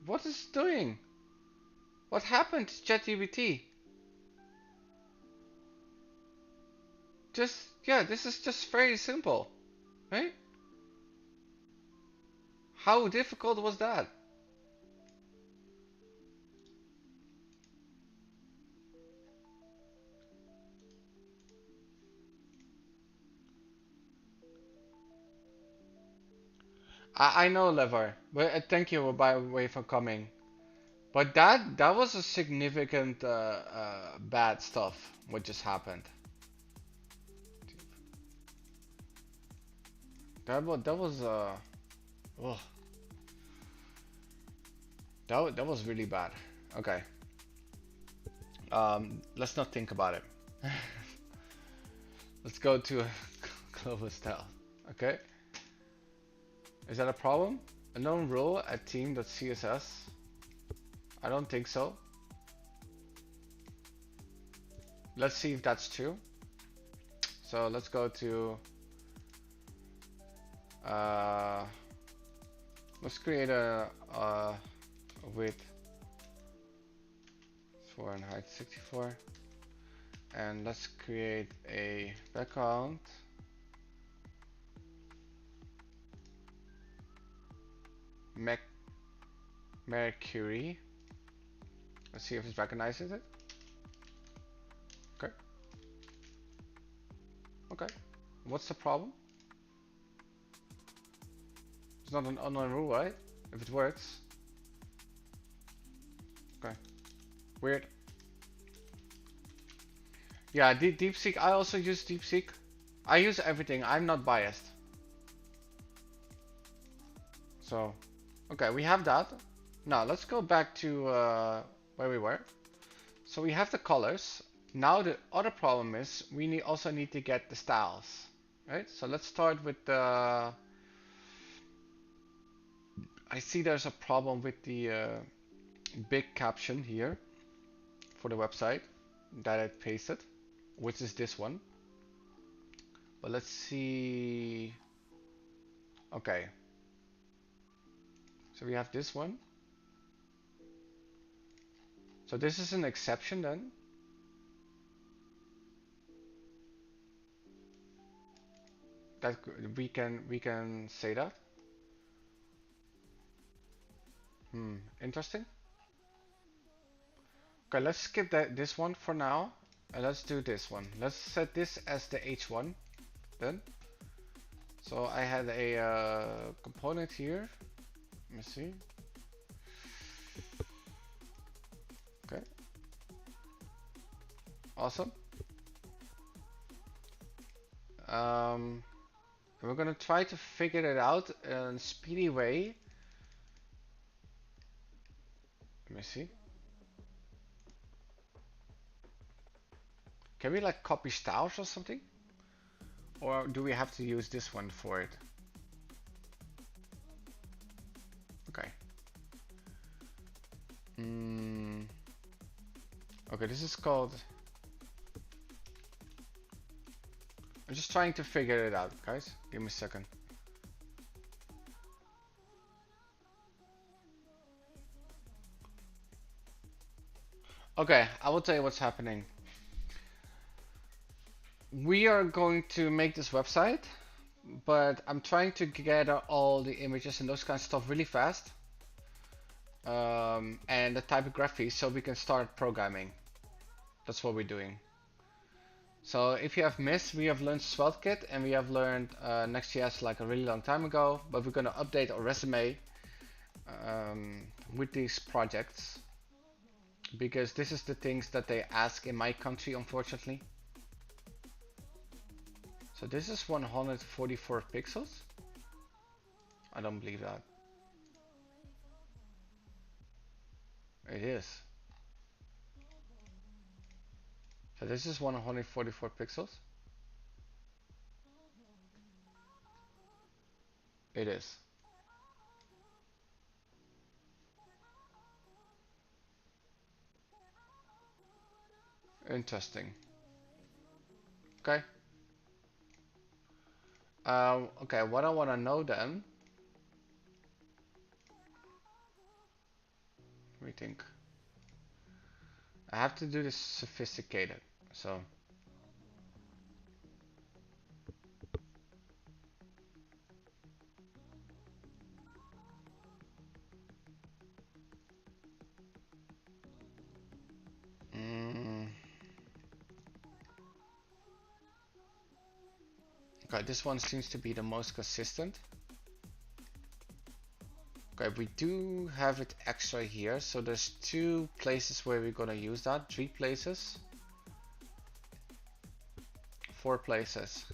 What is it doing? What happened to ChatGPT? Just, yeah, this is just very simple, right? How difficult was that? I know, Lever, but thank you by the way for coming. But that was a significant bad stuff. What just happened? That was oh, that was really bad. Okay. Let's not think about it. Let's go to global style. Okay. Is that a problem? A known rule at team.css? I don't think so. Let's see if that's true. So let's go to uh, let's create a width 4 and height 64, and let's create a background. Mercury. Let's see if it recognizes it. Okay. Okay. What's the problem? It's not an unknown rule, right? If it works. Okay. Weird. Yeah, DeepSeek. I also use DeepSeek. I use everything. I'm not biased. So, okay, we have that. Now let's go back to where we were. So we have the colors. Now the other problem is we also need to get the styles, right? So let's start with the. I see there's a problem with the big caption here for the website that I pasted, which is this one. But let's see. Okay. So we have this one. So this is an exception then. That we can say that. Interesting. Okay, let's skip this one for now, and let's do this one. Let's set this as the H1 then. So I had a component here. Let me see. Okay. Awesome. We're gonna try to figure it out in a speedy way. Let me see. Can we like copy styles or something? Or do we have to use this one for it? Okay. Okay, this is called. I'm just trying to figure it out, guys. Give me a second. Okay, I will tell you what's happening. We are going to make this website, but I'm trying to gather all the images and those kind of stuff really fast. And the typography so we can start programming. That's what we're doing. So if you have missed, we have learned SvelteKit and we have learned Next.js like a really long time ago, but we're going to update our resume with these projects because this is the things that they ask in my country, unfortunately. So this is 144 pixels. I don't believe that. It is. So this is 144 pixels. It is. Interesting. Okay. Okay, what I want to know then, let me think. I have to do this sophisticated. So, mm, okay, this one seems to be the most consistent. Okay, we do have it extra here, so there's 2 places where we're gonna use that, 3 places, 4 places.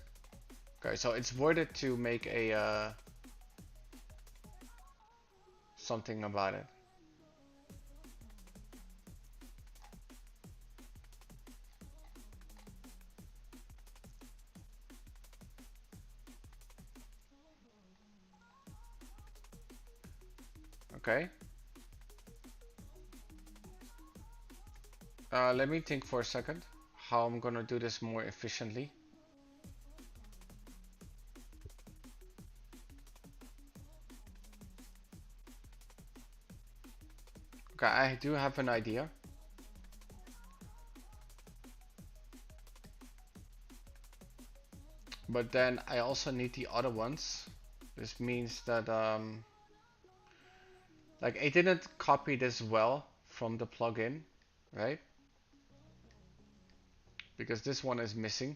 Okay, so it's worth it to make a something about it. Okay. Let me think for a second how I'm gonna do this more efficiently. Okay, I do have an idea. But then I also need the other ones. This means that like I didn't copy this well from the plugin, right? Because this one is missing.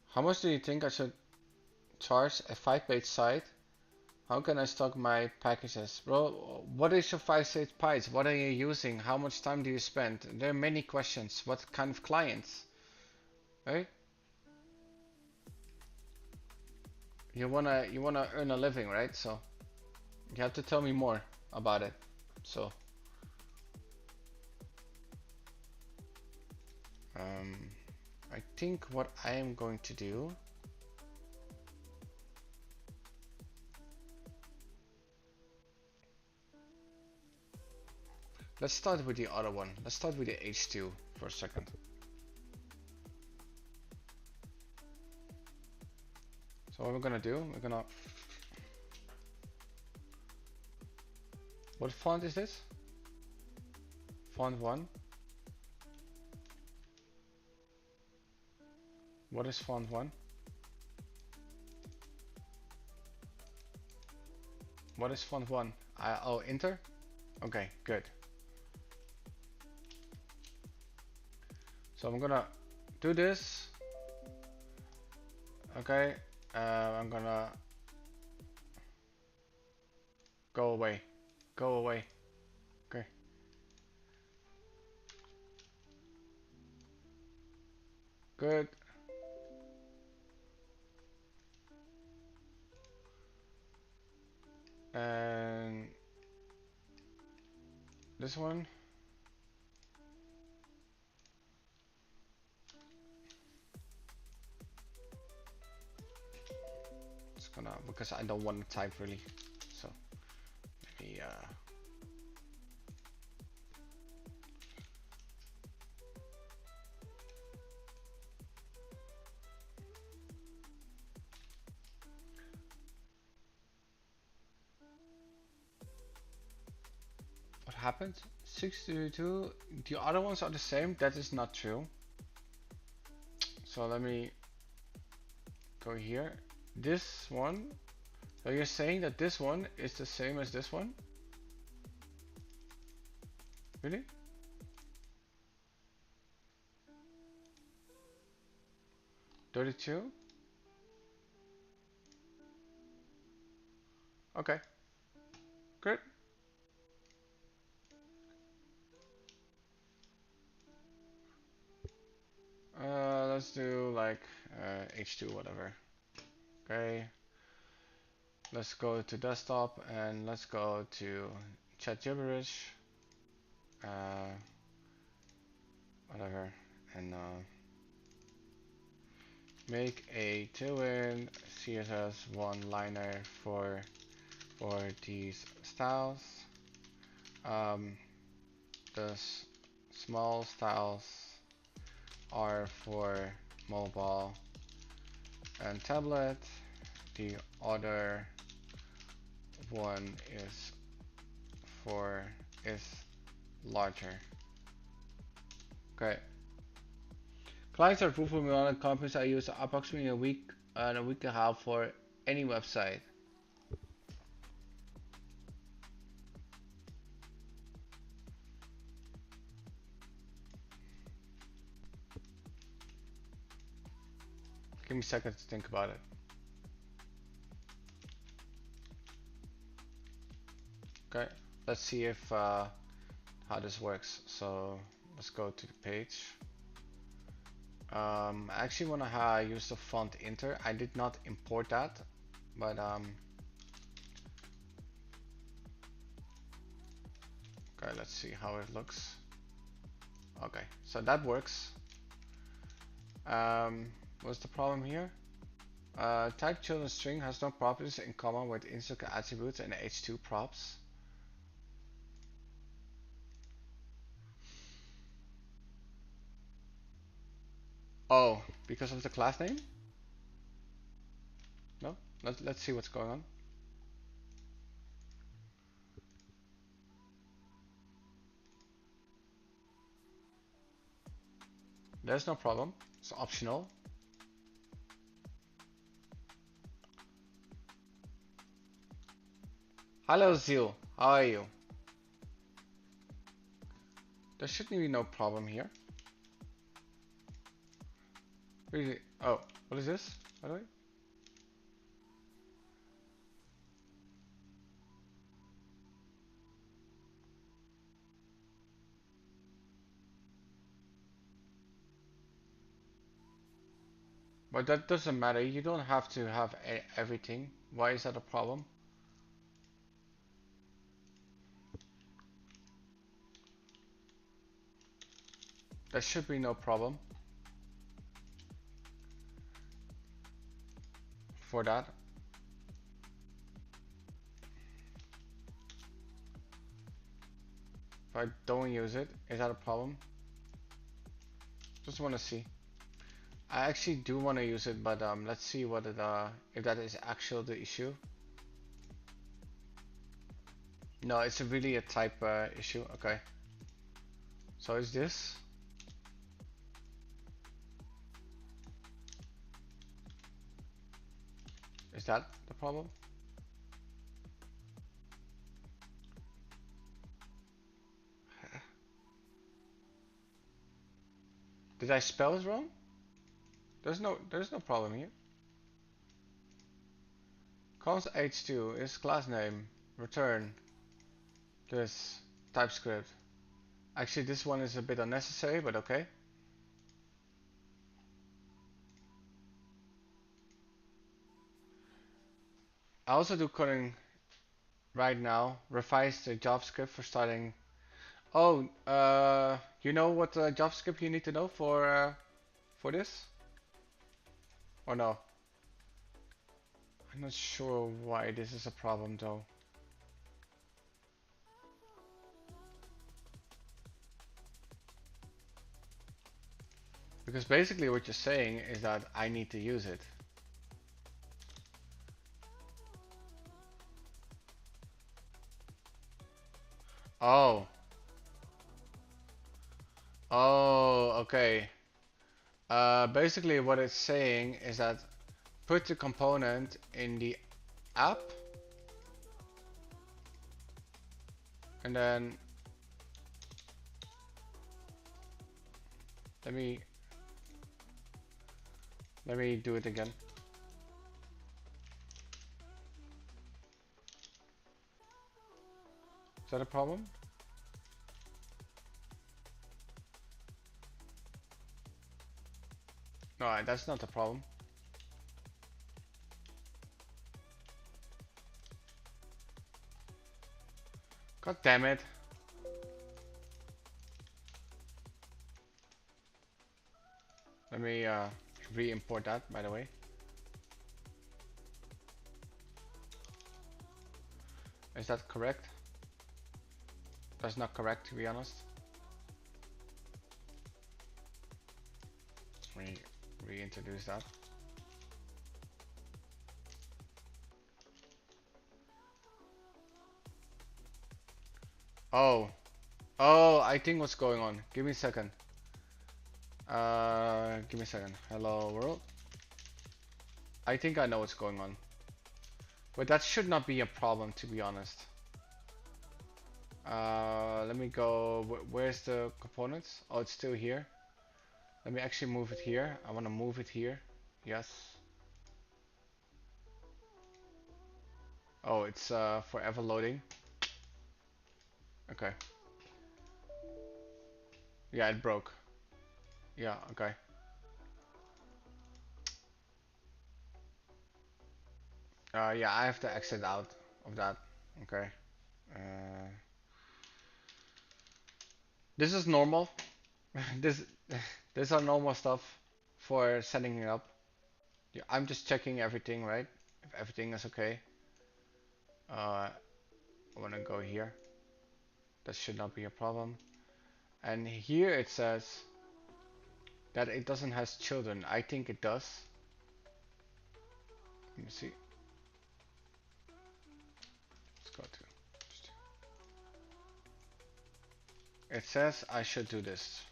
How much do you think I should charge a 5-page site? How can I stock my packages? Bro, what is your 5-page page? What are you using? How much time do you spend? There are many questions. What kind of clients? Right? You wanna earn a living, right? So you have to tell me more about it. So um, I think what I am going to do. Let's start with the other one. Let's start with the H2 for a second. So what we're gonna do, we're gonna... What font is this? Font 1. What is font 1? What is font 1? Oh, enter? Okay, good. So I'm gonna do this. Okay, I'm gonna go away. Go away. Okay. Good. And this one. It's gonna, because I don't want to type really. So let me what happened? 622. The other ones are the same. That is not true. So let me go here. This one. So you're saying that this one is the same as this one? Really? $32? Okay. Good. Let's do like H2 whatever. Okay. Let's go to desktop and let's go to chat gibberish. Uh, whatever, and make a Tailwind CSS one-liner for these styles. The small styles are for mobile and tablet. The other one is larger. Okay. Clients are approved from online companies. I use approximately a week and a week and a half for any website. Give me a second to think about it. Okay, let's see if how this works. So let's go to the page. I actually want to use the font Inter. I did not import that, but okay, let's see how it looks. Okay, so that works. What's the problem here? Type children string has no properties in common with instance attributes and h2 props. Oh, because of the class name? No? Let's see what's going on. There's no problem. It's optional. Hello Zeal, how are you? There shouldn't be no problem here. Really? Oh, what is this, by the way? But that doesn't matter. You don't have to have everything. Why is that a problem? There should be no problem for that. If I don't use it, is that a problem? Just want to see. I actually do want to use it, but let's see what it if that is actually the issue. No, it's really a type issue. Okay. So is this? Is that the problem? Did I spell it wrong? There's no problem here. Const h2 is class name. Return this TypeScript. Actually, this one is a bit unnecessary, but okay. I also do coding right now. Revise the JavaScript for starting. Oh, you know what JavaScript you need to know for this? Or no? I'm not sure why this is a problem though. Because basically what you're saying is that I need to use it. Oh. Oh, okay. Basically what it's saying is that put the component in the app and then let me do it again. Is that a problem? No, that's not the problem. God damn it. Let me re-import that, by the way. Is that correct? That's not correct, to be honest. Let me reintroduce that. Oh, I think what's going on. Give me a second. Give me a second. Hello world. I think I know what's going on. But that should not be a problem, to be honest. Let me go. Where's the components? Oh, it's still here. Let me actually move it here. I want to move it here. Yes. Oh, it's forever loading. Okay. Yeah, it broke. Yeah, okay. Yeah, I have to exit out of that. Okay. Uh, this is normal. this this are normal stuff for setting it up. Yeah, I'm just checking everything, right? If everything is okay. I want to go here. That should not be a problem. And here it says that it doesn't has children. I think it does. Let me see. Let's go to. It says I should do this,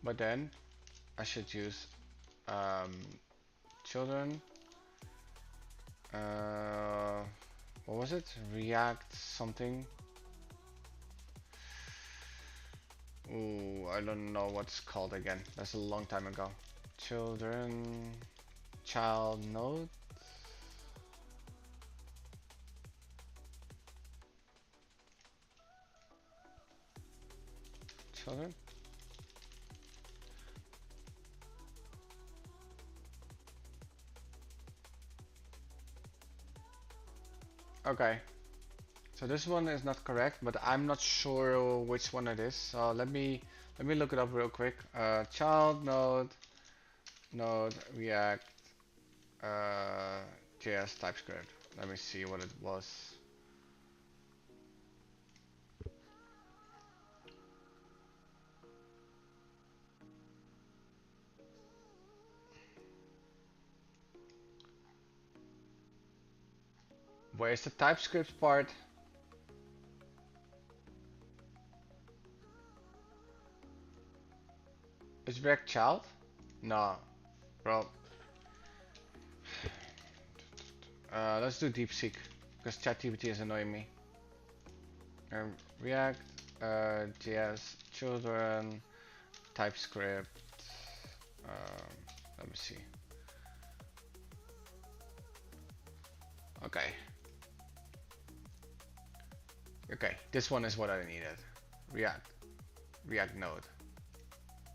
but then I should use um, children. What was it? React something. Ooh, I don't know what's called again. That's a long time ago. Children, child node. Children. Okay. So this one is not correct, but I'm not sure which one it is. So let me look it up real quick. Child node React JS TypeScript. Let me see what it was. Where's the TypeScript part? Is React child? No, bro. Let's do DeepSeek because ChatGPT is annoying me. React JS children TypeScript. Let me see. Okay. Okay, this one is what I needed. React node.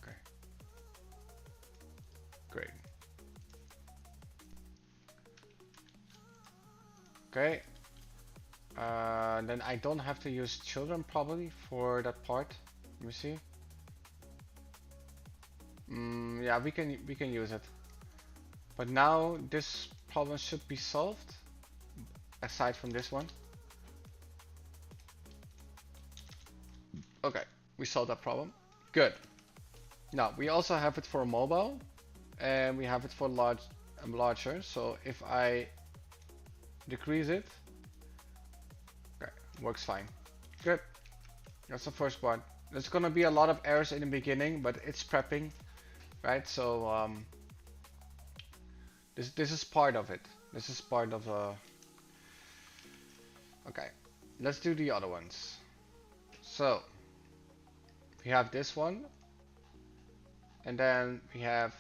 Okay. Great. Okay. Then I don't have to use children probably for that part. Let me see. Yeah, we can use it. But now this problem should be solved. Aside from this one. Okay, we solved that problem. Good. Now we also have it for mobile, and we have it for larger. So if I decrease it, okay, works fine. Good. That's the first part. There's gonna be a lot of errors in the beginning, but it's prepping, right? So this is part of it. This is part of Okay, let's do the other ones. So we have this one, and then we have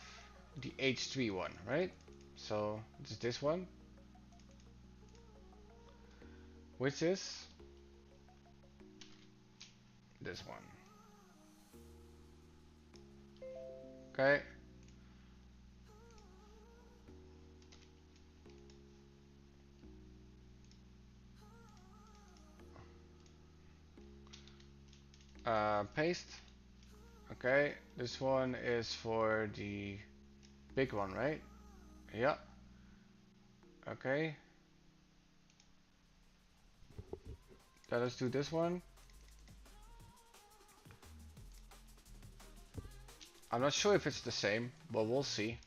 the H3 one, right? So it's this one, which is this one. Okay. Paste. Okay, this one is for the big one, right? Yeah. Okay. Let us do this one. I'm not sure if it's the same, but we'll see.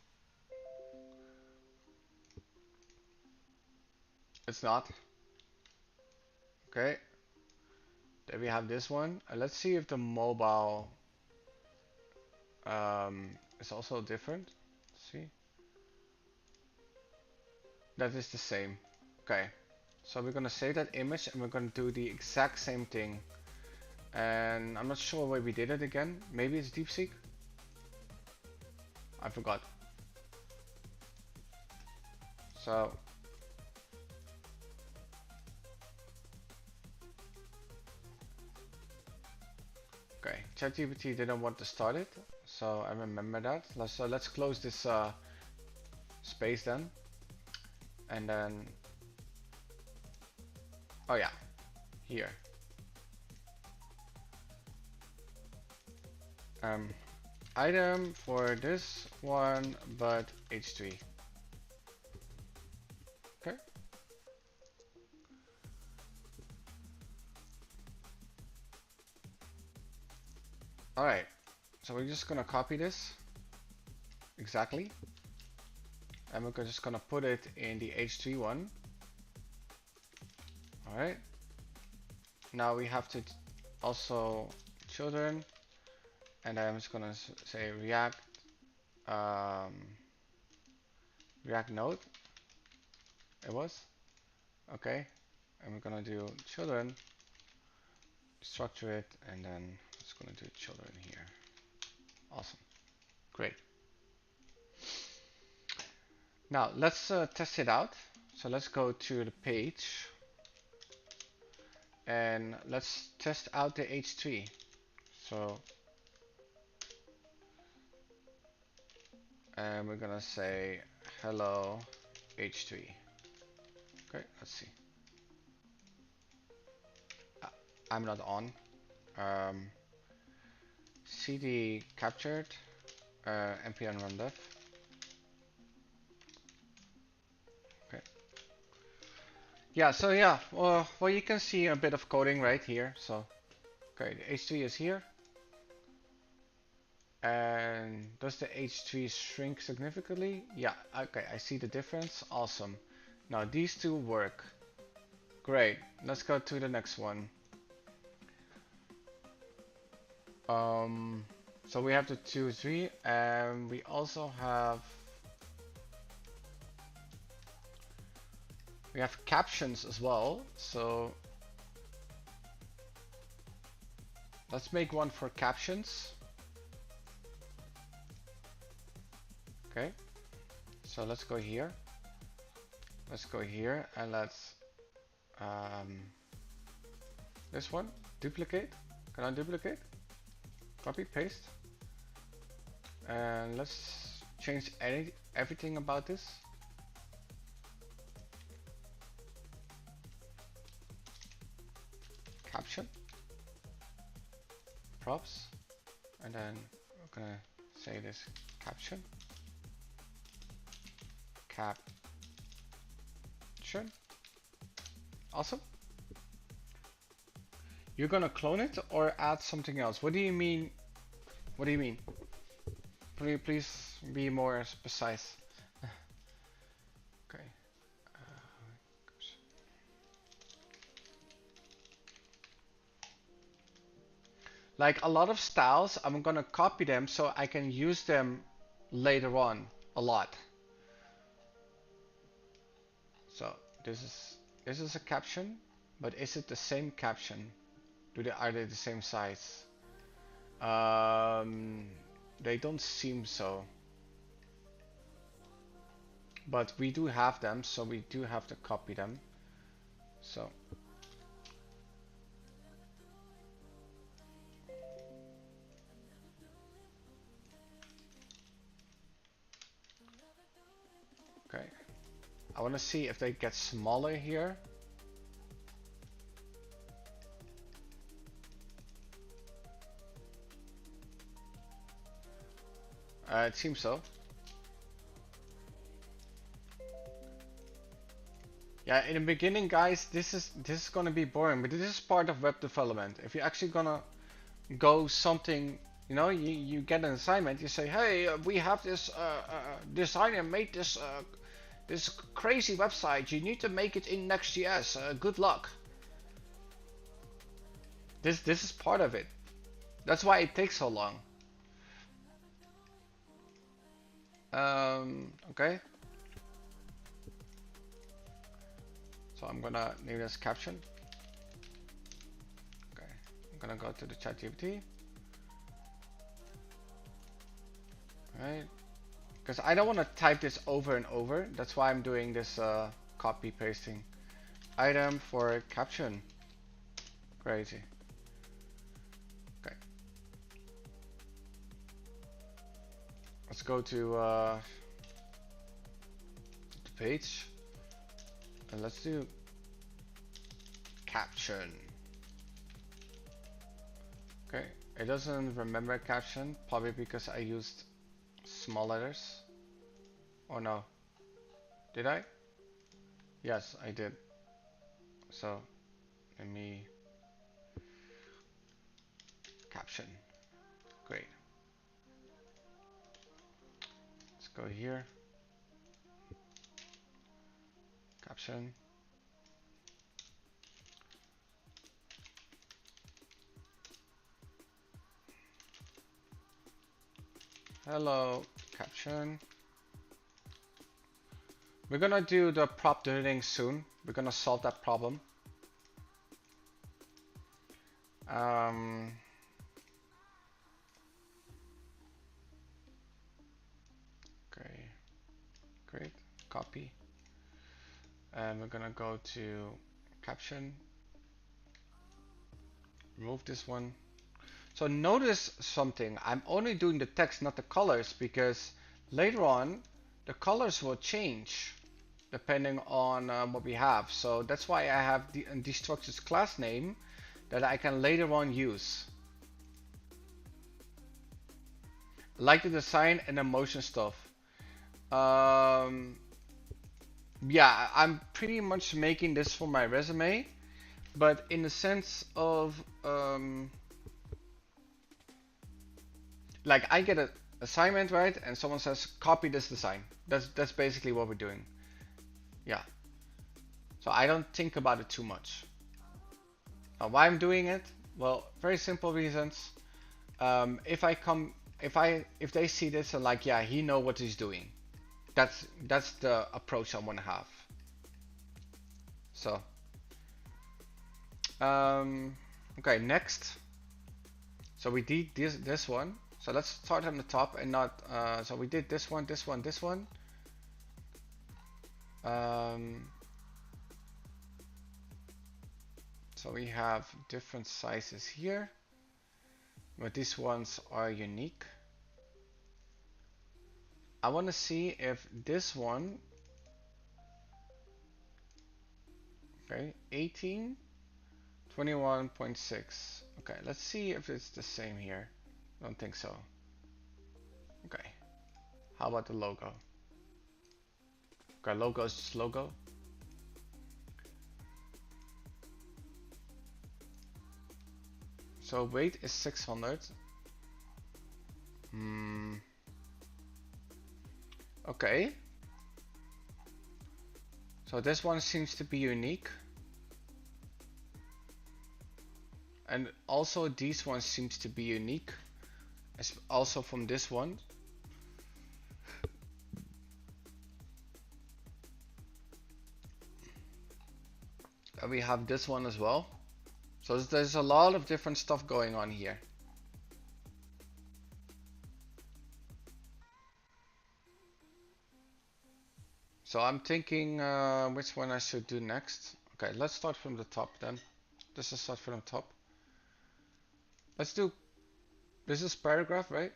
It's not. Okay. Then we have this one. Let's see if the mobile is also different. Let's see. That is the same. Okay. So we're gonna save that image and we're gonna do the exact same thing. And I'm not sure why we did it again. Maybe it's DeepSeek? I forgot. So okay, ChatGPT didn't want to start it, so I remember that. Let's close this space then, and then oh yeah, here. Item for this one, but H3. Okay. All right. So we're just gonna copy this exactly, and we're just gonna put it in the H3 one. All right. Now we have to also children, and I'm just gonna say React React Node. It was okay, and we're gonna do children, structure it, and then it's gonna do children here. Awesome, great. Now let's test it out. So let's go to the page and let's test out the H3. So and we're gonna say hello H3. Okay, let's see. I'm not on. CD captured, npm run dev. Okay. Yeah, so yeah, well, you can see a bit of coding right here. So, okay, the H3 is here. And does the H3 shrink significantly? Yeah, okay, I see the difference. Awesome. Now these two work. Great, let's go to the next one. So we have the 2, 3, and we also have captions as well. So let's make one for captions. Okay, so let's go here. Let's go here and let's this one duplicate. Can I duplicate? Copy, paste, and let's change everything about this. Caption, props, and then we're gonna say this caption, caption. Awesome. You're gonna clone it or add something else? What do you mean? What do you mean? Please be more precise. Okay. Like a lot of styles, I'm gonna copy them so I can use them later on a lot. So this is a caption, but is it the same caption? Are they the same size? They don't seem so. But we do have them, so we do have to copy them. So okay. I want to see if they get smaller here. It seems so. Yeah, in the beginning, guys, this is gonna be boring, but this is part of web development. If you're actually gonna go something, you know, you get an assignment, you say, hey, we have this designer made this this crazy website. You need to make it in Next.js. Good luck. This is part of it. That's why it takes so long. Okay. So I'm gonna name this caption. Okay. I'm gonna go to the ChatGPT. Right. Because I don't want to type this over and over. That's why I'm doing this copy pasting. Item for caption. Crazy. Okay. Let's go to the page. And let's do caption. Okay. It doesn't remember caption. Probably because I used small letters. Oh no. Did I? Yes, I did. So let me caption. Great. Let's go here. Caption. Hello, caption. We're gonna do the prop editing soon. We're gonna solve that problem. Okay, great. Copy. And we're gonna go to caption. Remove this one. So notice something. I'm only doing the text, not the colors, because later on the colors will change depending on what we have. So that's why I have the destructured class name that I can later on use. Like the design and the motion stuff. Yeah, I'm pretty much making this for my resume, but in the sense of like I get an assignment, right, and someone says copy this design. That's basically what we're doing. Yeah. So I don't think about it too much. Why I'm doing it? Well, very simple reasons. If they see this and like, yeah, he know what he's doing. That's the approach I want to have. So, okay, next. So we did this one. So let's start on the top and not. So we did this one, this one, this one. So we have different sizes here, but these ones are unique. I want to see if this one, okay, 18, 21.6. Okay, let's see if it's the same here. Don't think so. Okay, how about the logo? Okay, logo is just logo. So weight is 600. Okay. So this one seems to be unique. And also these ones seems to be unique. It's also from this one. And we have this one as well. So there's a lot of different stuff going on here. So I'm thinking which one I should do next. Okay, let's start from the top then. Let's just start from the top. Let's do, this is paragraph, right?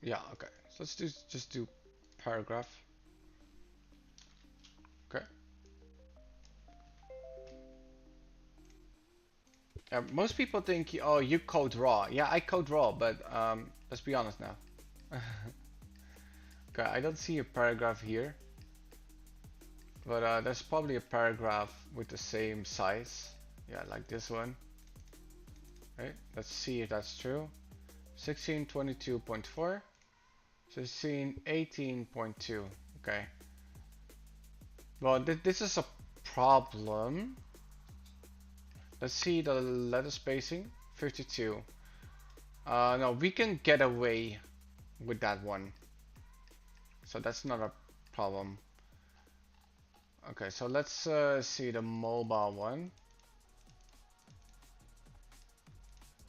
Yeah, okay. So let's just do paragraph. Okay. Most people think, oh, you code raw. Yeah, I code raw, but let's be honest now. Okay, I don't see a paragraph here, but there's probably a paragraph with the same size. Yeah, like this one. Right? Let's see if that's true. 1622.4, 1618.2. Okay. Well, this is a problem. Let's see the letter spacing. 52. No, we can get away with that one. So that's not a problem. Okay, so let's see the mobile one.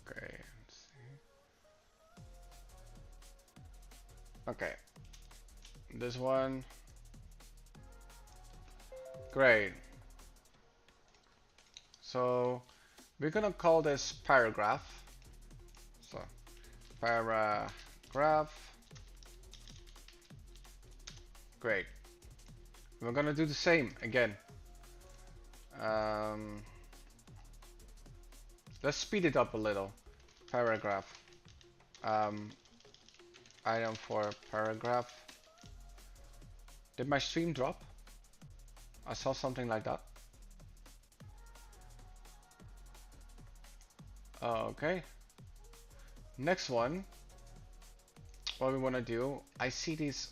Okay. Let's see. Okay. This one. Great. So we're gonna call this paragraph. So paragraph. Great. We're gonna do the same again. Um, let's speed it up a little. Paragraph. Um, item for paragraph. Did my stream drop? I saw something like that. Okay. Next one. What we want to do. I see these.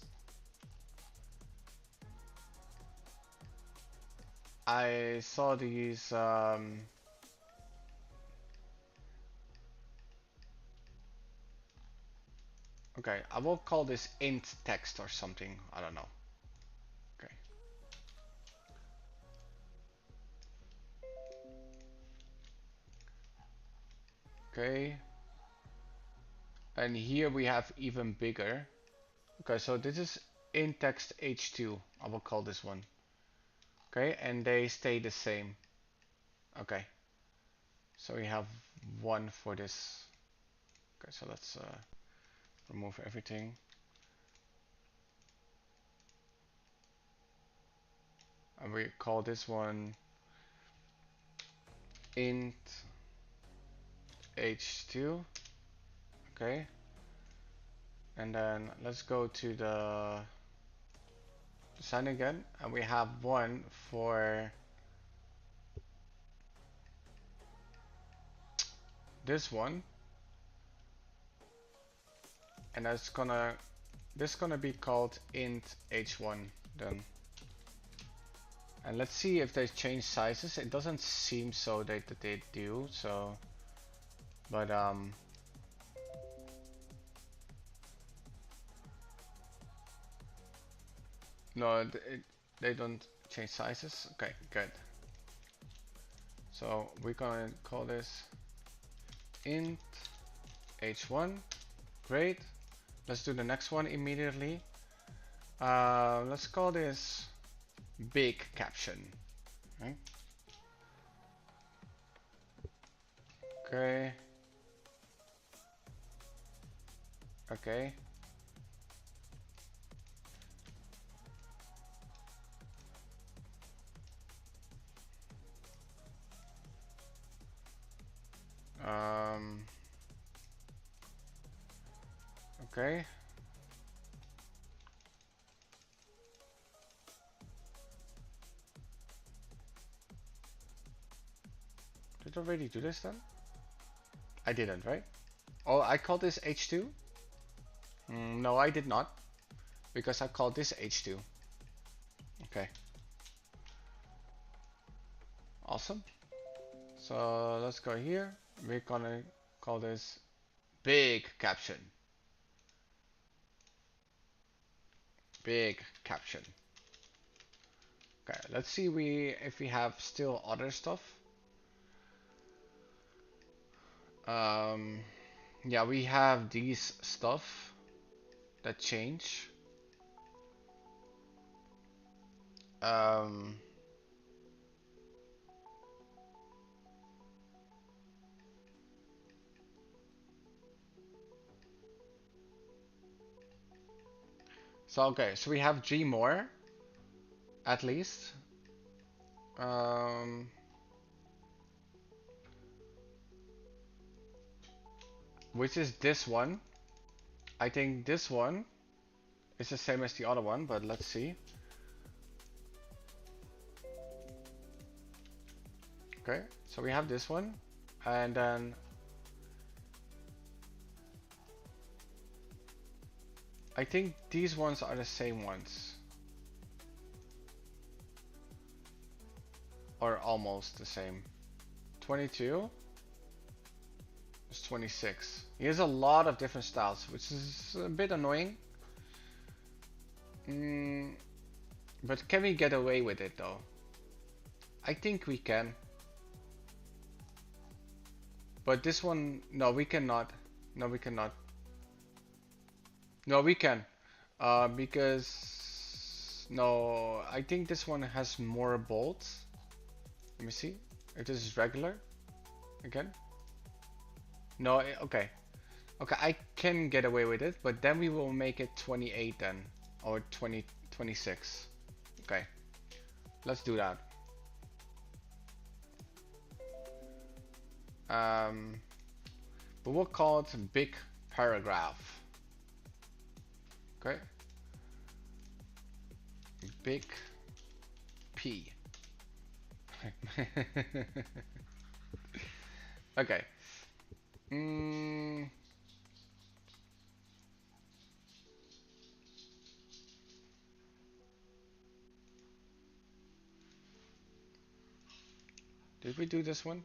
I saw these. Okay, I will call this int text or something. I don't know. Okay. Okay. And here we have even bigger. Okay, so this is int text h2. I will call this one. Okay, and they stay the same. Okay. So we have one for this. Okay, so let's remove everything. And we call this one int h2. Okay. And then let's go to the design again, and we have one for this one, and this gonna be called int h1 then. And let's see if they change sizes. It doesn't seem so that they do, so but no, they don't change sizes. Okay, good. So we're gonna call this int h1. Great. Let's do the next one immediately. Let's call this big caption. Okay. Okay. Okay. Um, okay. Did I already do this then? I didn't, right? Oh, I called this H2? No, I did not. Because I called this H2. Okay. Awesome. So let's go here. We're gonna call this big caption. Big caption. Okay, let's see if we have still other stuff. Yeah, we have these stuff that change. Um, so okay, so we have three more, at least. Um, which is this one. I think this one is the same as the other one, but let's see. Okay, so we have this one, and then I think these ones are the same ones, or almost the same. 22 is 26. He has a lot of different styles, which is a bit annoying. But can we get away with it though? I think we can. But this one, no, we cannot. No, we cannot. No, we can. Because no, I think this one has more bolts. Let me see. If this is regular, again. No, okay. Okay, I can get away with it, but then we will make it 28 then, or 26. Okay, let's do that. But we'll call it big paragraph. Okay. Big P. Okay. Did we do this one?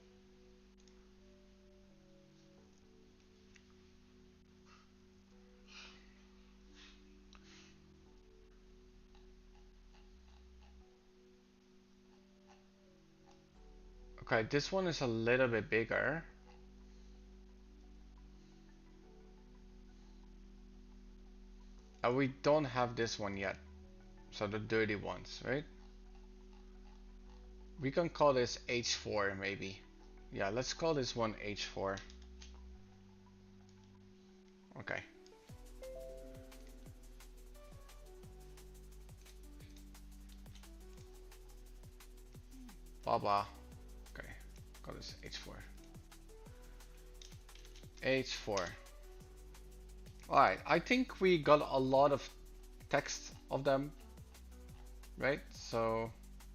Okay, this one is a little bit bigger. We don't have this one yet. So the dirty ones, right? We can call this H4 maybe. Yeah, let's call this one H4. Okay. Blah blah. Okay, call this H4. H4. Alright, I think we got a lot of text of them, right? So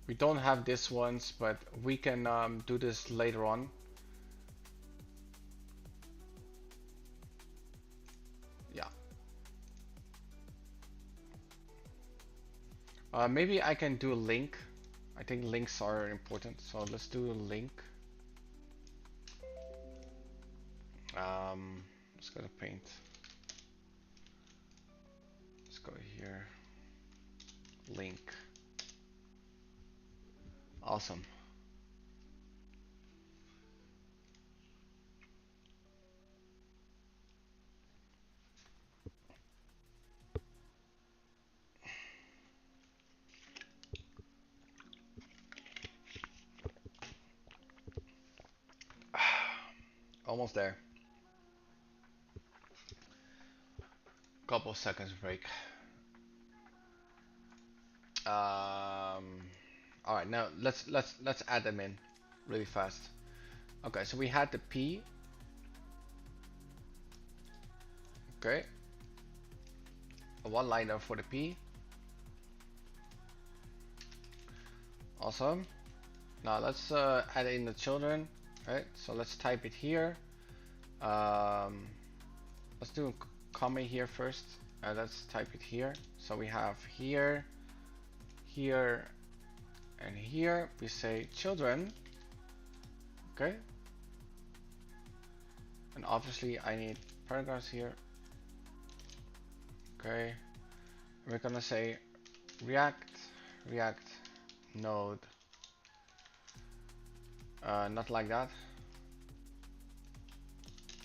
we don't have this ones, but we can do this later on. Yeah. Maybe I can do a link. I think links are important, so let's do a link. Let's go to paint. Let's go here. Link. Awesome. Almost there. Couple seconds break. All right, now let's add them in really fast. Okay, so we had the P. Okay, a one-liner for the P. Awesome. Now let's add in the children. Right, so let's type it here. Let's do a comma here first. Let's type it here. So we have here, here, and here. We say children. Okay. And obviously I need paragraphs here. Okay. And we're gonna say react node. Not like that.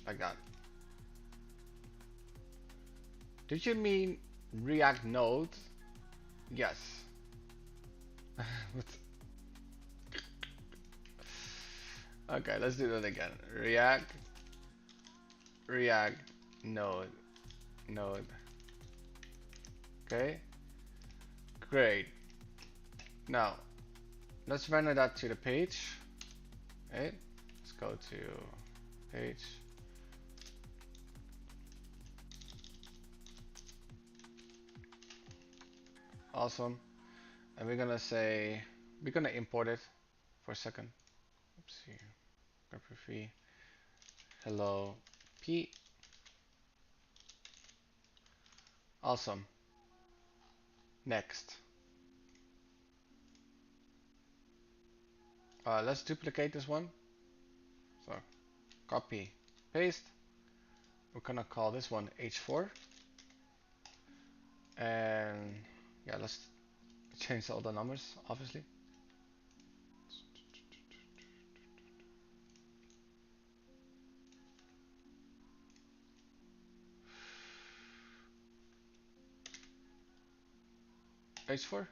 Like that. Did you mean React Node? Yes. Okay, let's do that again. React Node. Okay. Great. Now, let's render that to the page. Okay. Let's go to page. Awesome. And we're gonna say we're gonna import it for a second. Let's see. Graphic hello P. Awesome. Next. Let's duplicate this one. So copy, paste. We're gonna call this one H4. And yeah, let's change all the numbers, obviously. H4.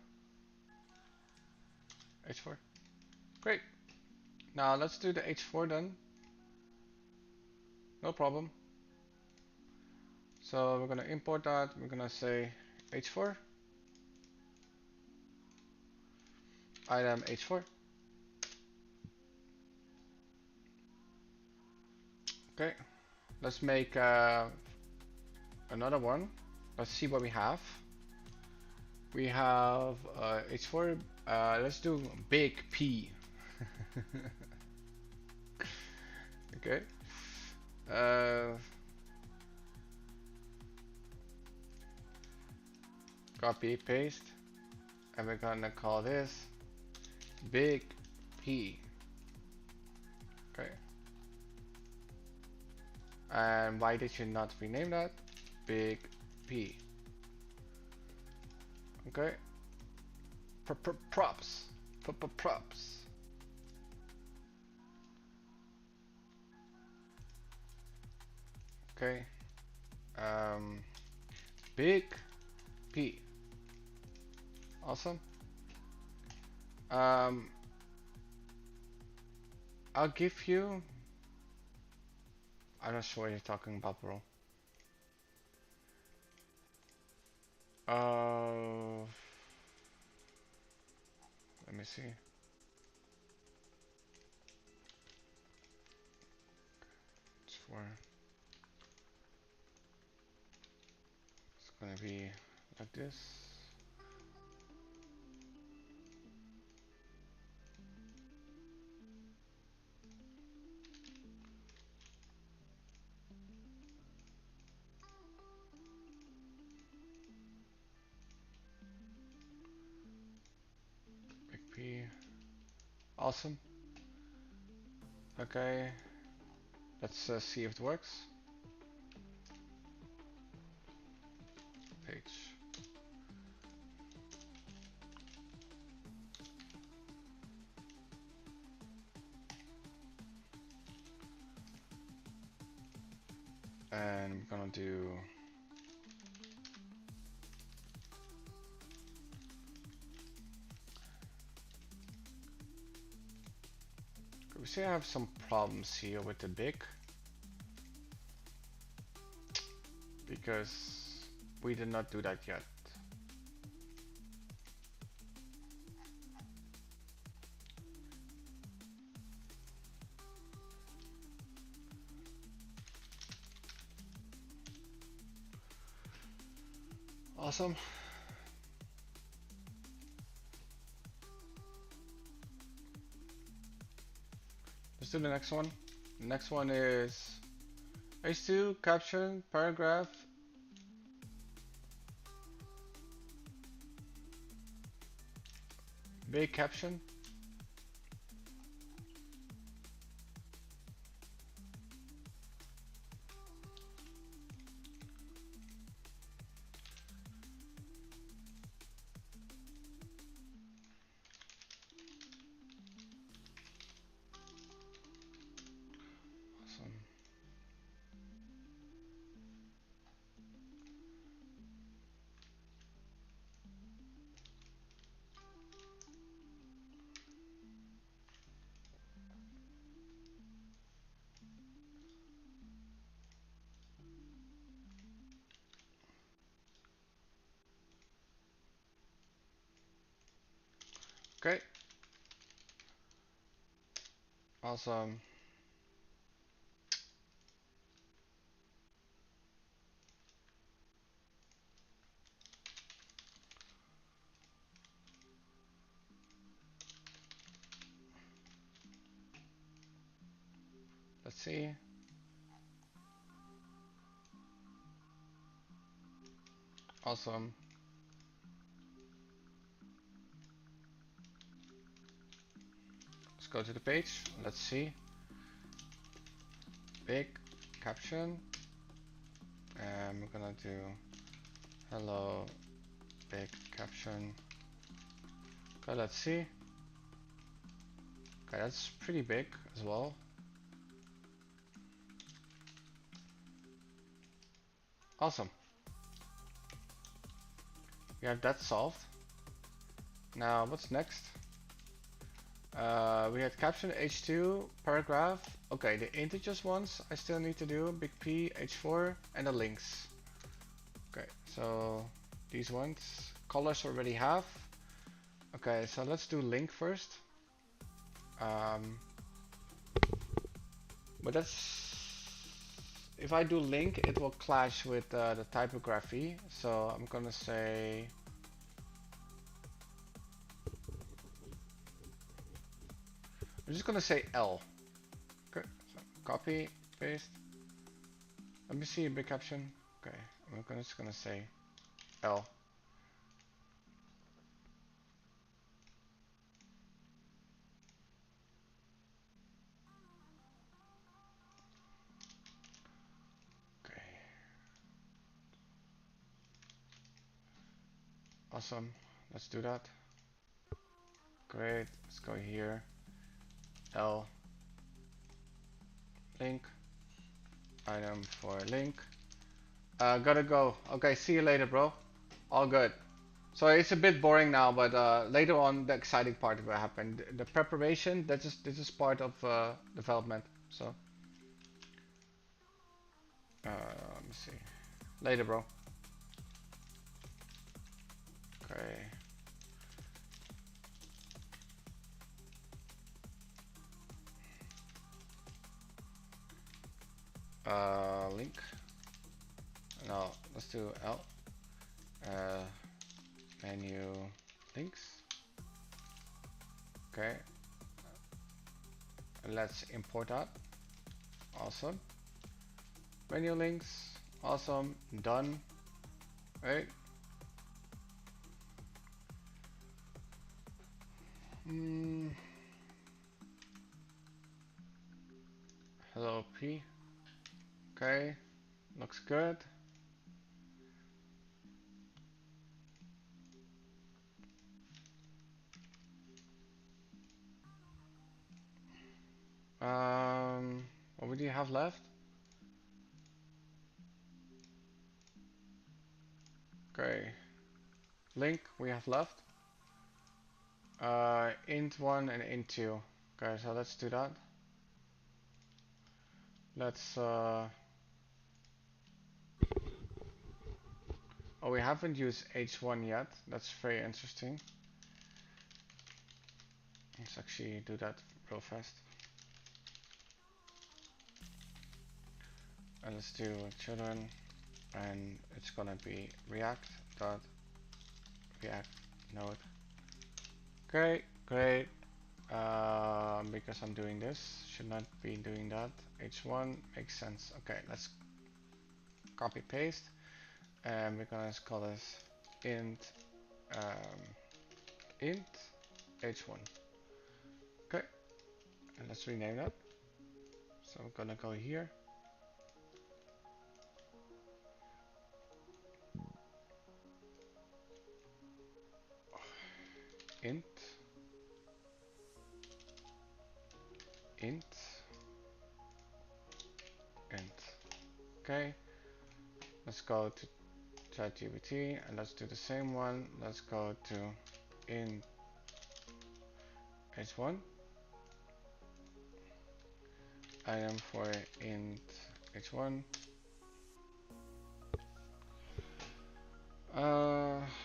H4. Great. Now let's do the H4 then. No problem. So we're gonna import that. We're gonna say H4 item H4. Okay. Let's make another one. Let's see what we have. We have H4. Let's do big P. Okay. Uh, Copy, paste, and we're gonna call this big P. Okay. And why did you not rename that? Big P. Okay. Props. Props. Okay. Big P. Awesome. I'll give you. I'm not sure what you're talking about, bro. Let me see. It's for. It's gonna be like this. Big P. Awesome. Okay. Let's see if it works. Page. And we're gonna do we see I have some problems here with the big because we did not do that yet. Awesome. Let's do the next one. The next one is H2 caption paragraph. Big caption. Awesome. Okay. Awesome. Let's see. Awesome. Let's go to the page. Let's see. Big caption. And we're gonna do hello, big caption. Okay, let's see. Okay, that's pretty big as well. Awesome. We have that solved. Now, what's next? We had caption H2, paragraph. Okay, the integers ones I still need to do. Big P, H4, and the links. Okay, so these ones. Colors already have. Okay, so let's do link first. But that's, if I do link, it will clash with the typography. So I'm gonna say, I'm just gonna say L. Okay, so copy, paste. Let me see a big caption. Okay, just gonna say L. Okay, awesome. Let's do that. Great. Let's go here. L. Link. Item for link. Gotta go. Okay, see you later, bro. All good. So it's a bit boring now, but later on the exciting part will happen. The preparation, this is part of development. So let me see. Later, bro. Okay. Link. No, let's do L. Menu links. Okay. Let's import that. Awesome. Menu links. Awesome. Done. Right. Hello P. Okay. Looks good. What do you have left? Okay. Link we have left. Int1 and int2. Okay, so let's do that. Let's oh, we haven't used h1 yet. That's very interesting. Let's actually do that real fast. And let's do children, and it's gonna be react node. Okay, great. Because I'm doing this, should not be doing that. H1 makes sense. Okay, let's copy paste, and we're gonna call this int int h1. Okay, and let's rename that. So I'm gonna go here. Int int int. Okay, let's go to ChatGPT and let's do the same one. Let's go to int h1. Item for int h1.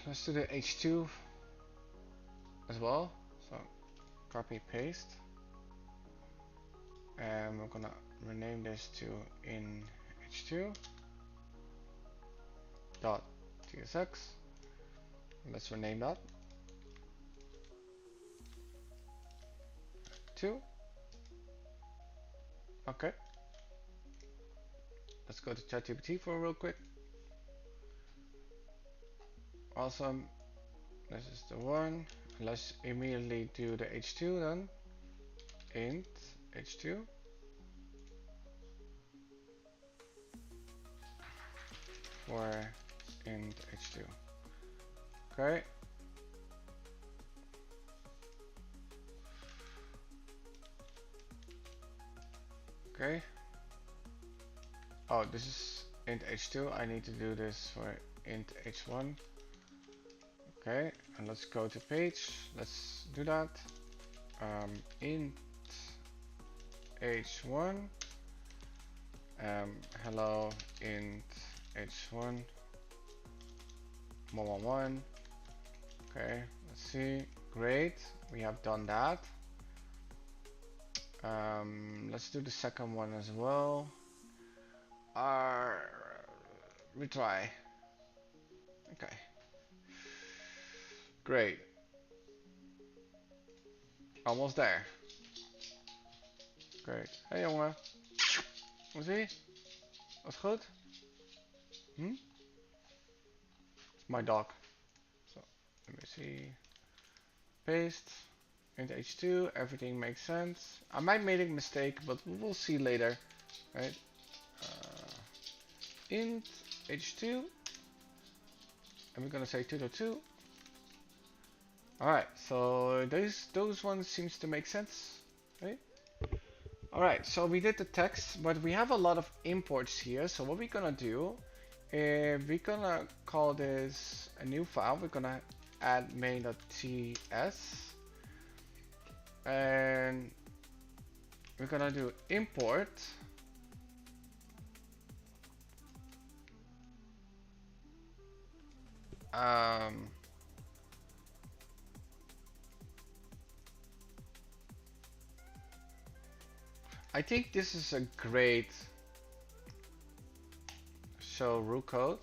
Let's do the h2 as well. So copy paste, and we're gonna rename this to in h2 dot tsx. Let's rename that 2. Okay, Let's go to ChatGPT for real quick. Awesome. This is the one. Let's immediately do the h2 then. Int h2. For int h2. Okay. Okay. Oh, this is int h2. I need to do this for int h1. Okay, and let's go to page. Let's do that. Int h1. Hello int h1. 111. Okay, let's see. Great, we have done that. Let's do the second one as well. Retry. Okay. Great. Almost there. Great. Hey jongen. Hoe is ie? Was goed? It's my dog. So, let me see. Paste. Int h2. Everything makes sense. I might make a mistake, but we'll see later. Right? Int h2. And we're gonna say 2.2. Alright, so those ones seems to make sense, right? Alright, so we did the text, but we have a lot of imports here. So what we're gonna do, we're gonna call this a new file. We're gonna add main.ts, and we're gonna do import. I think this is a great show root code.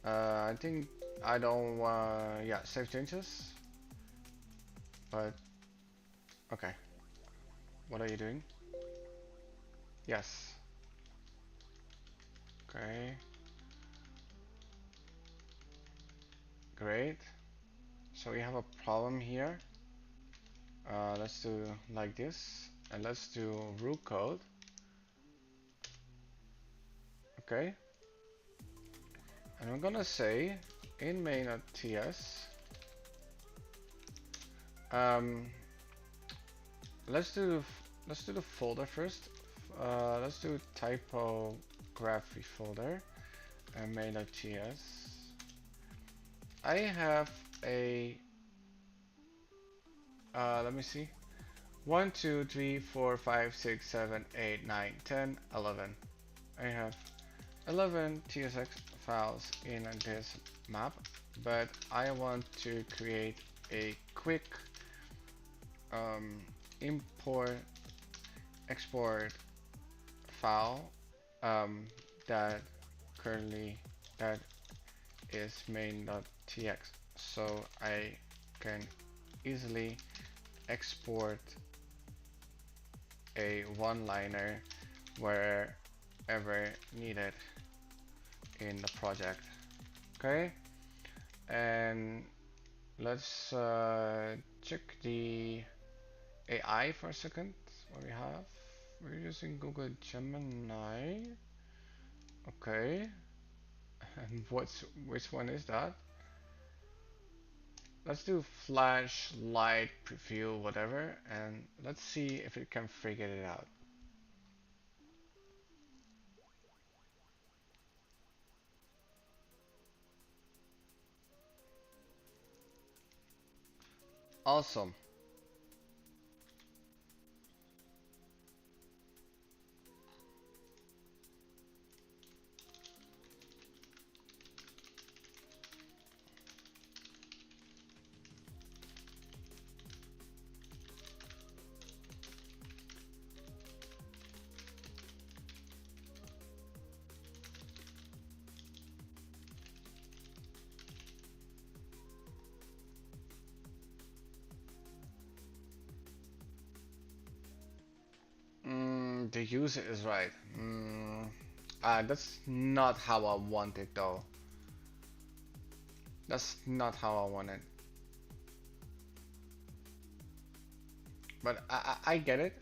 I think I don't yeah, save changes. But okay. What are you doing? Yes. Okay. Great. So we have a problem here. Let's do like this, and let's do root code. Okay. And I'm gonna say in main.ts. Let's do the folder first. Let's do typography folder and main.ts. I have a let me see. 1, 2, 3, 4, 5, 6, 7, 8, 9, 10, 11. I have 11 tsx files in this map, but I want to create a quick import export file that is main.tx, so I can easily export a one-liner wherever needed in the project. Okay, and let's check the AI for a second. What we have? We're using Google Gemini. Okay, and which one is that? Let's do flash, light, preview, whatever, and let's see if it can figure it out. Awesome. the user is right. That's not how I want it though. That's not how I want it. But I get it.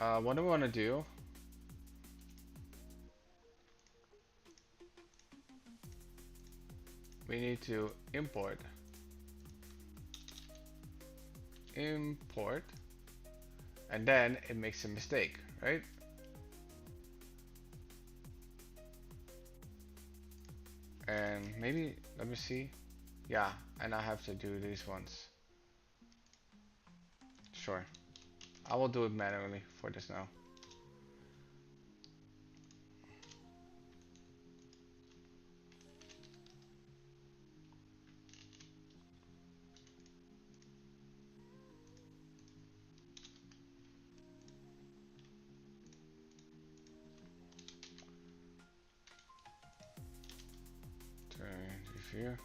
What do we want to do? We need to import, and then it makes a mistake, right? And maybe, let me see. Yeah, and I have to do these ones. Sure. I will do it manually for this now. Turn review.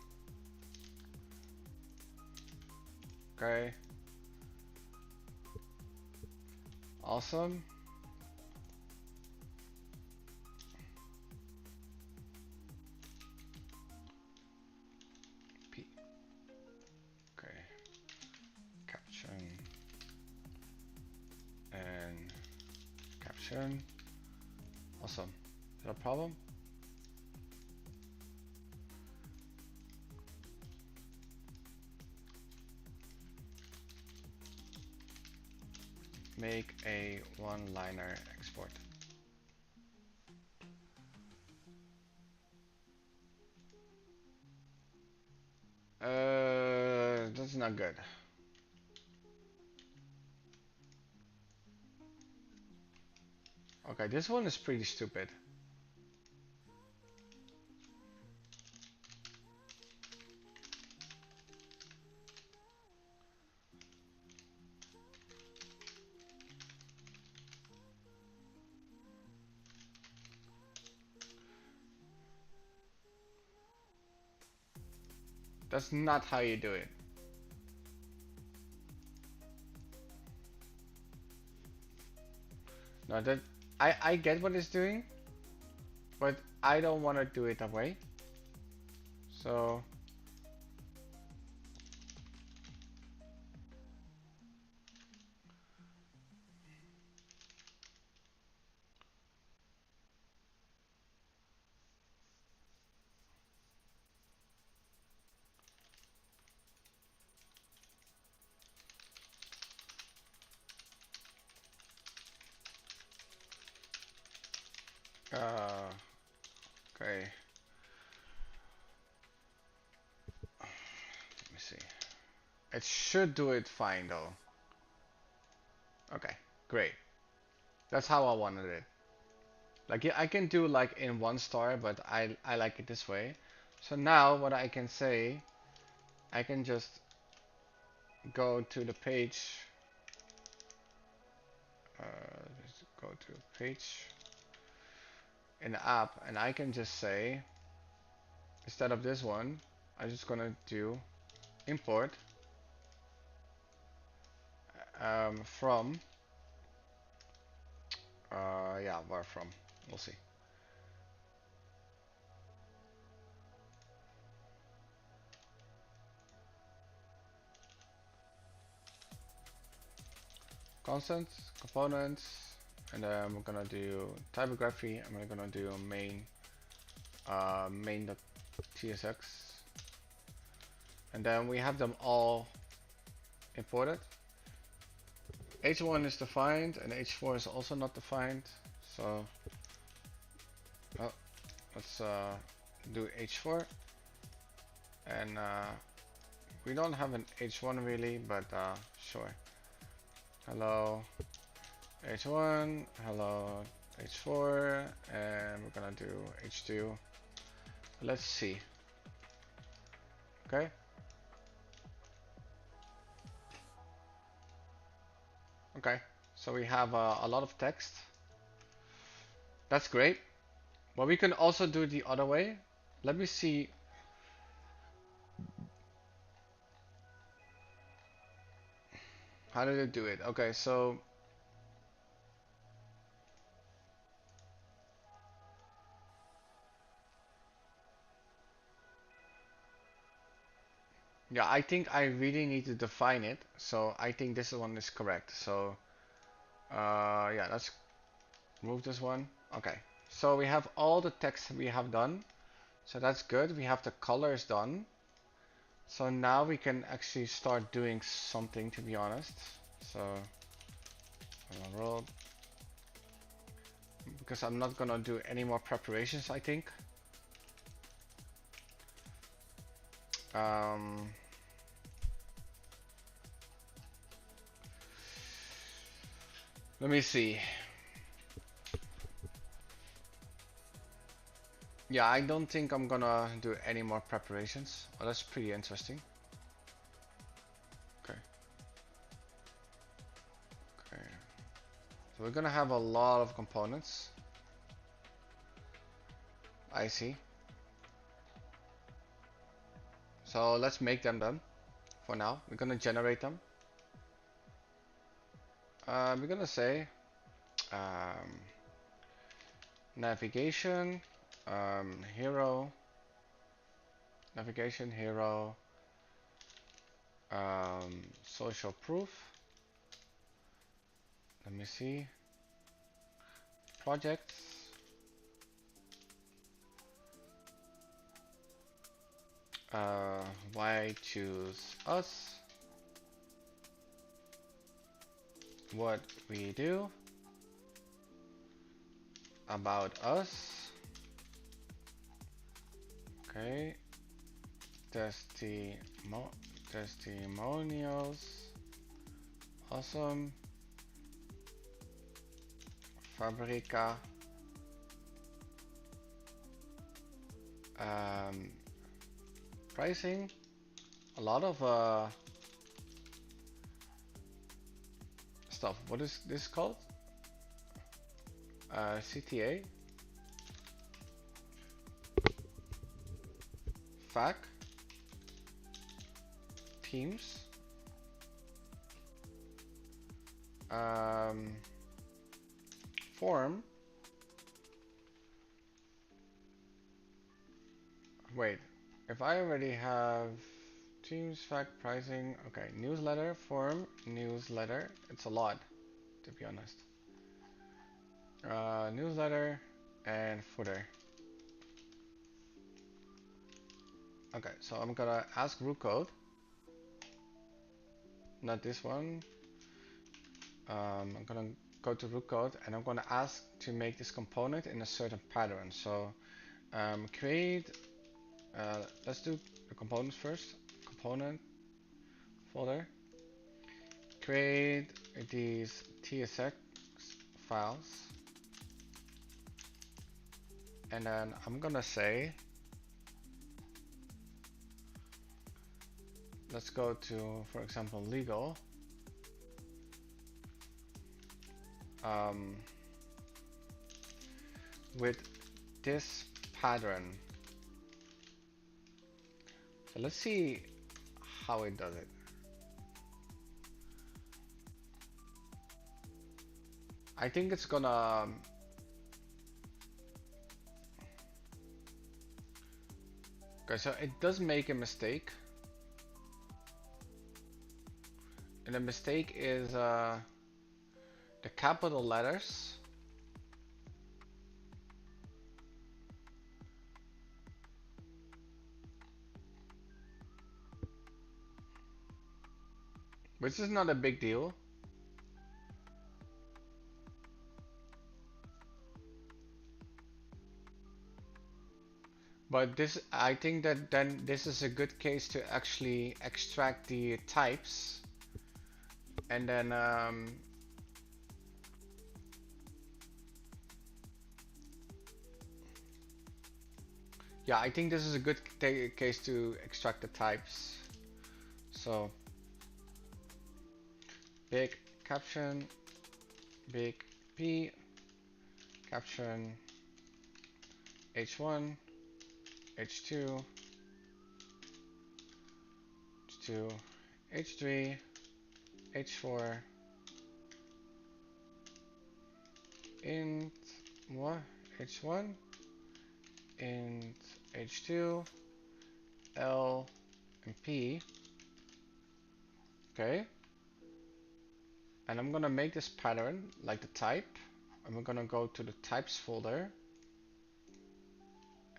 Okay. Awesome. P. Okay. Caption and caption. Awesome. Is that a problem? Make a one-liner export. That's not good. Okay, this one is pretty stupid. That's not how you do it. No, that I get what it's doing, but I don't want to do it that way. So okay. Let me see. It should do it fine though. Okay, great. That's how I wanted it. Like I can do like in one star, but I like it this way. So now what I can say, I can just go to the page. Just go to page in the app, and I can just say, instead of this one, I'm just gonna do import from yeah, where from, we'll see. Constants, components, and then we're gonna do typography, and we're gonna do main main.tsx, and then we have them all imported. H1 is defined and H4 is also not defined, so let's do H4, and we don't have an H1 really, but sure. Hello H1, hello H4, and we're gonna do H2. Let's see. Okay. Okay, so we have a lot of text. That's great. But we can also do the other way. Let me see. How did it do it? Okay, so yeah, I think I really need to define it. So I think this one is correct. So yeah, let's move this one. Okay, so we have all the text we have done. So that's good. We have the colors done. So now we can actually start doing something, to be honest. So roll, because I'm not gonna do any more preparations, I think. Um, Let me see. Yeah, I don't think I'm gonna do any more preparations. Oh, that's pretty interesting. Okay. Okay. So we're gonna have a lot of components. I see. So let's make them then. For now, we're gonna generate them. We're gonna say um, navigation, hero, navigation, hero, social proof. Let me see. Projects. Why choose us? What we do. About us. Okay. Testimonials. Awesome. Fabrica. Um, Pricing. A lot of stuff. What is this called? CTA. Fac. Teams. Form. Wait, if I already have Teams, fact, pricing, okay, newsletter, form, newsletter, it's a lot, to be honest. Newsletter and footer. Okay, so I'm gonna ask root code, not this one. I'm gonna go to root code and I'm gonna ask to make this component in a certain pattern. So create, let's do the components first. Component folder. Create these tsx files. And then I'm gonna say, let's go to, for example, legal. With this pattern. So let's see how it does it. I think it's gonna okay, so it does make a mistake. And the mistake is the capital letters. Which is not a big deal. But this, I think that then this is a good case to actually extract the types and then yeah, I think this is a good case to extract the types. So big caption, big P, caption H1, H2, H2, H3, h4 int what h1 int h2 l and p. Okay, and I'm gonna make this pattern like the type, and we're gonna go to the types folder,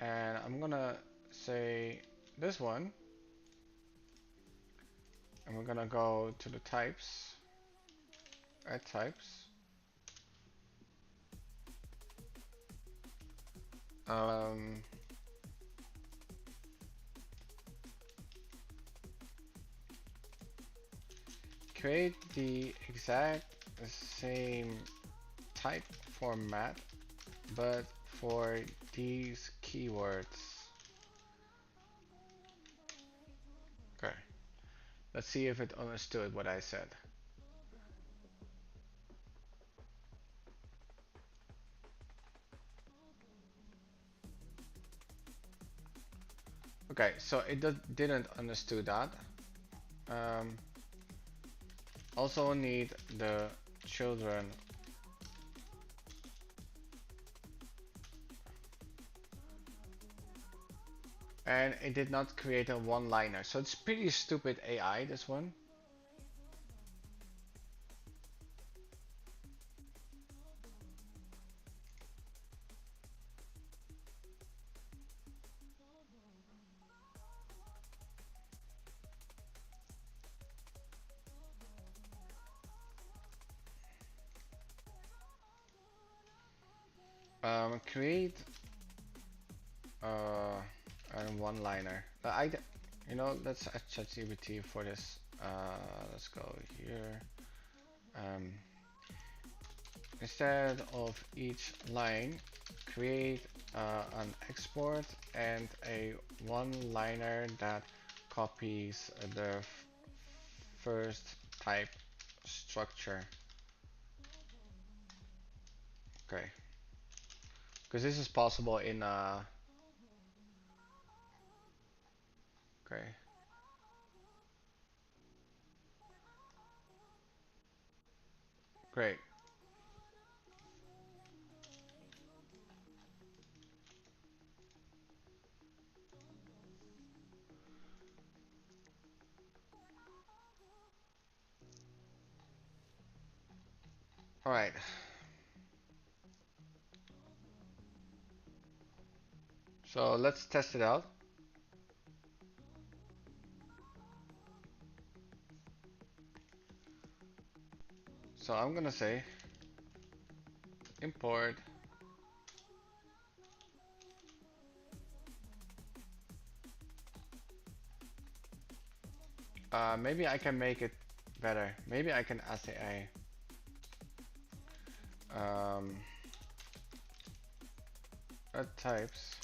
and I'm gonna say this one, and we're gonna go to the types, add types, um, create the exact same type format but for these keywords. Okay, let's see if it understood what I said. Okay, so it didn't understood that. Um, also need the children, and it did not create a one-liner. So it's pretty stupid AI, this one. Create a one-liner. You know, let's add ChatGPT for this. Let's go here. Um, Instead of each line, create an export and a one-liner that copies the first type structure. Okay, because this is possible in okay. Great. All right. So let's test it out. So I'm gonna say import maybe I can make it better. Maybe I can ask AI. At types,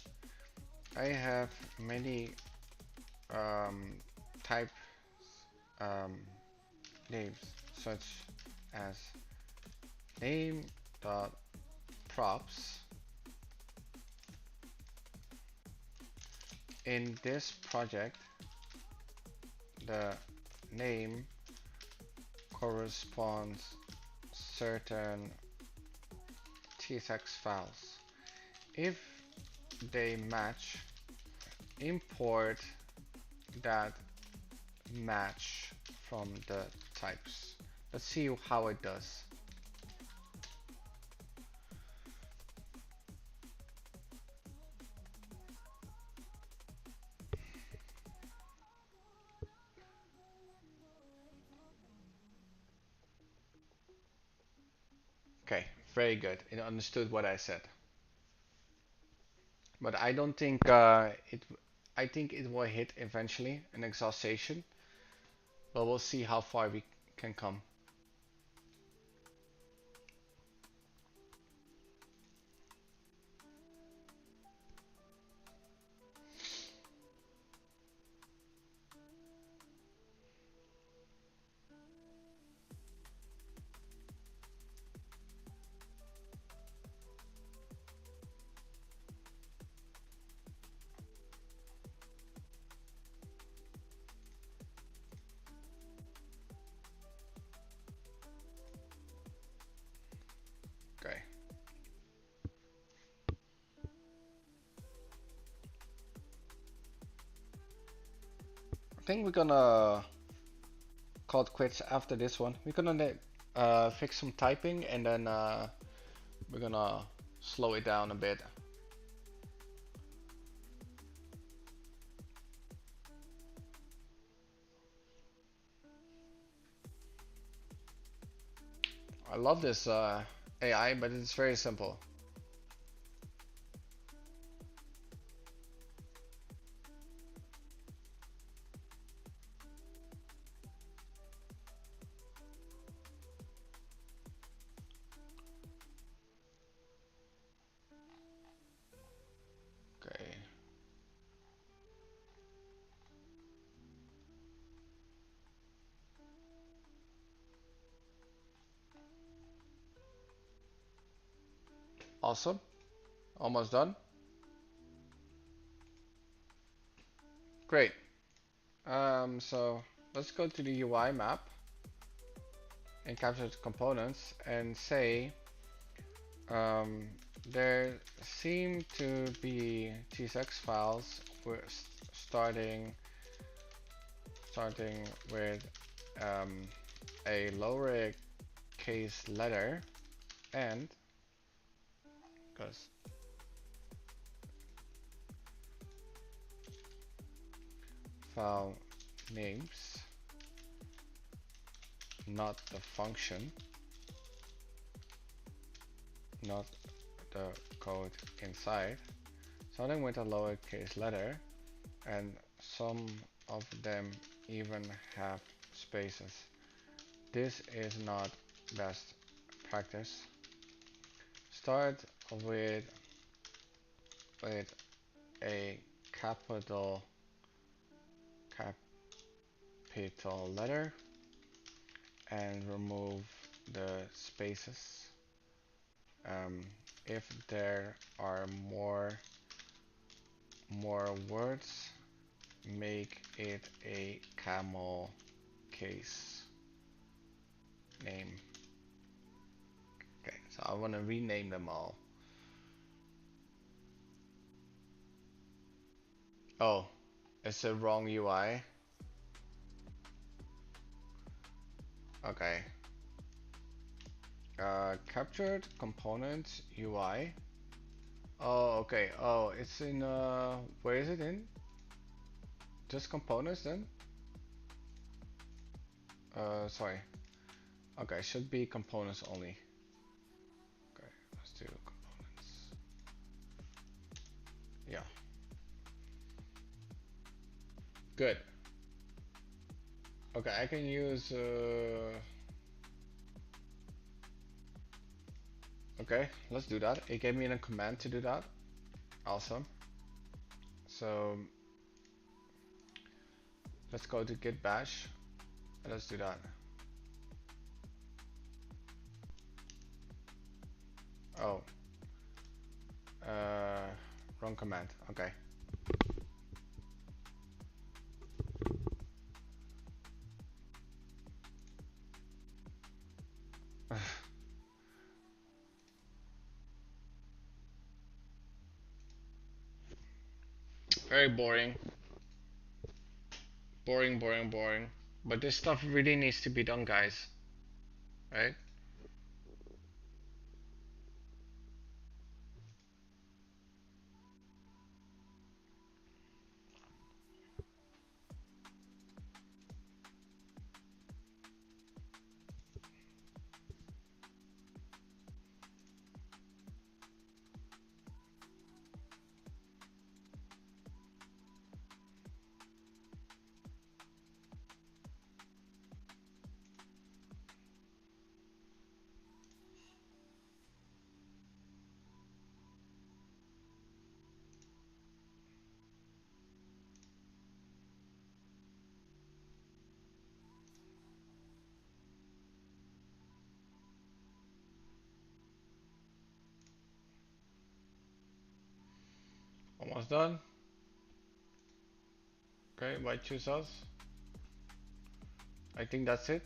I have many type um, names such as name dot props. In this project, the name corresponds certain tsx files. If they match, import that match from the types. Let's see how it does. Okay, very good. It understood what I said. But I don't think I think it will hit eventually an exhaustion, but we'll see how far we can come. think we're gonna call it quits after this one. We're gonna fix some typing and then we're gonna slow it down a bit. I love this AI, but it's very simple. Okay. Awesome. Almost done. Great. So let's go to the UI map and capture the components and say um, there seem to be tsx files with starting with a lowercase letter and because file names, not the function, not the code inside, starting with a lowercase letter, and some of them even have spaces. This is not best practice. Start with a capital letter and remove the spaces. If there are more words, make it a camel case name. Okay, so I want to rename them all. Oh, it's the wrong UI. Okay. Captured components UI. Oh, okay. Oh, it's in, where is it in? Just components then? Sorry. Okay, should be components only. Okay, let's do components. Yeah. Good. Okay, I can use, okay, let's do that. It gave me a command to do that. Awesome. So, let's go to git bash. And let's do that. Oh. Wrong command. Okay. Very boring. Boring. But this stuff really needs to be done, guys. Right? Almost done. Okay, why choose us? I think that's it.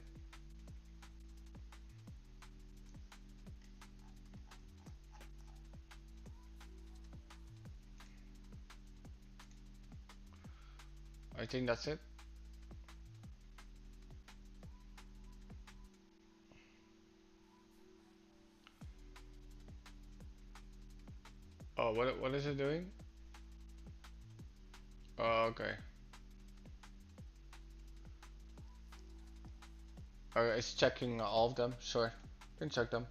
I think that's it. Oh, what is it doing? Oh, okay. It's checking all of them. Sure, you can check them.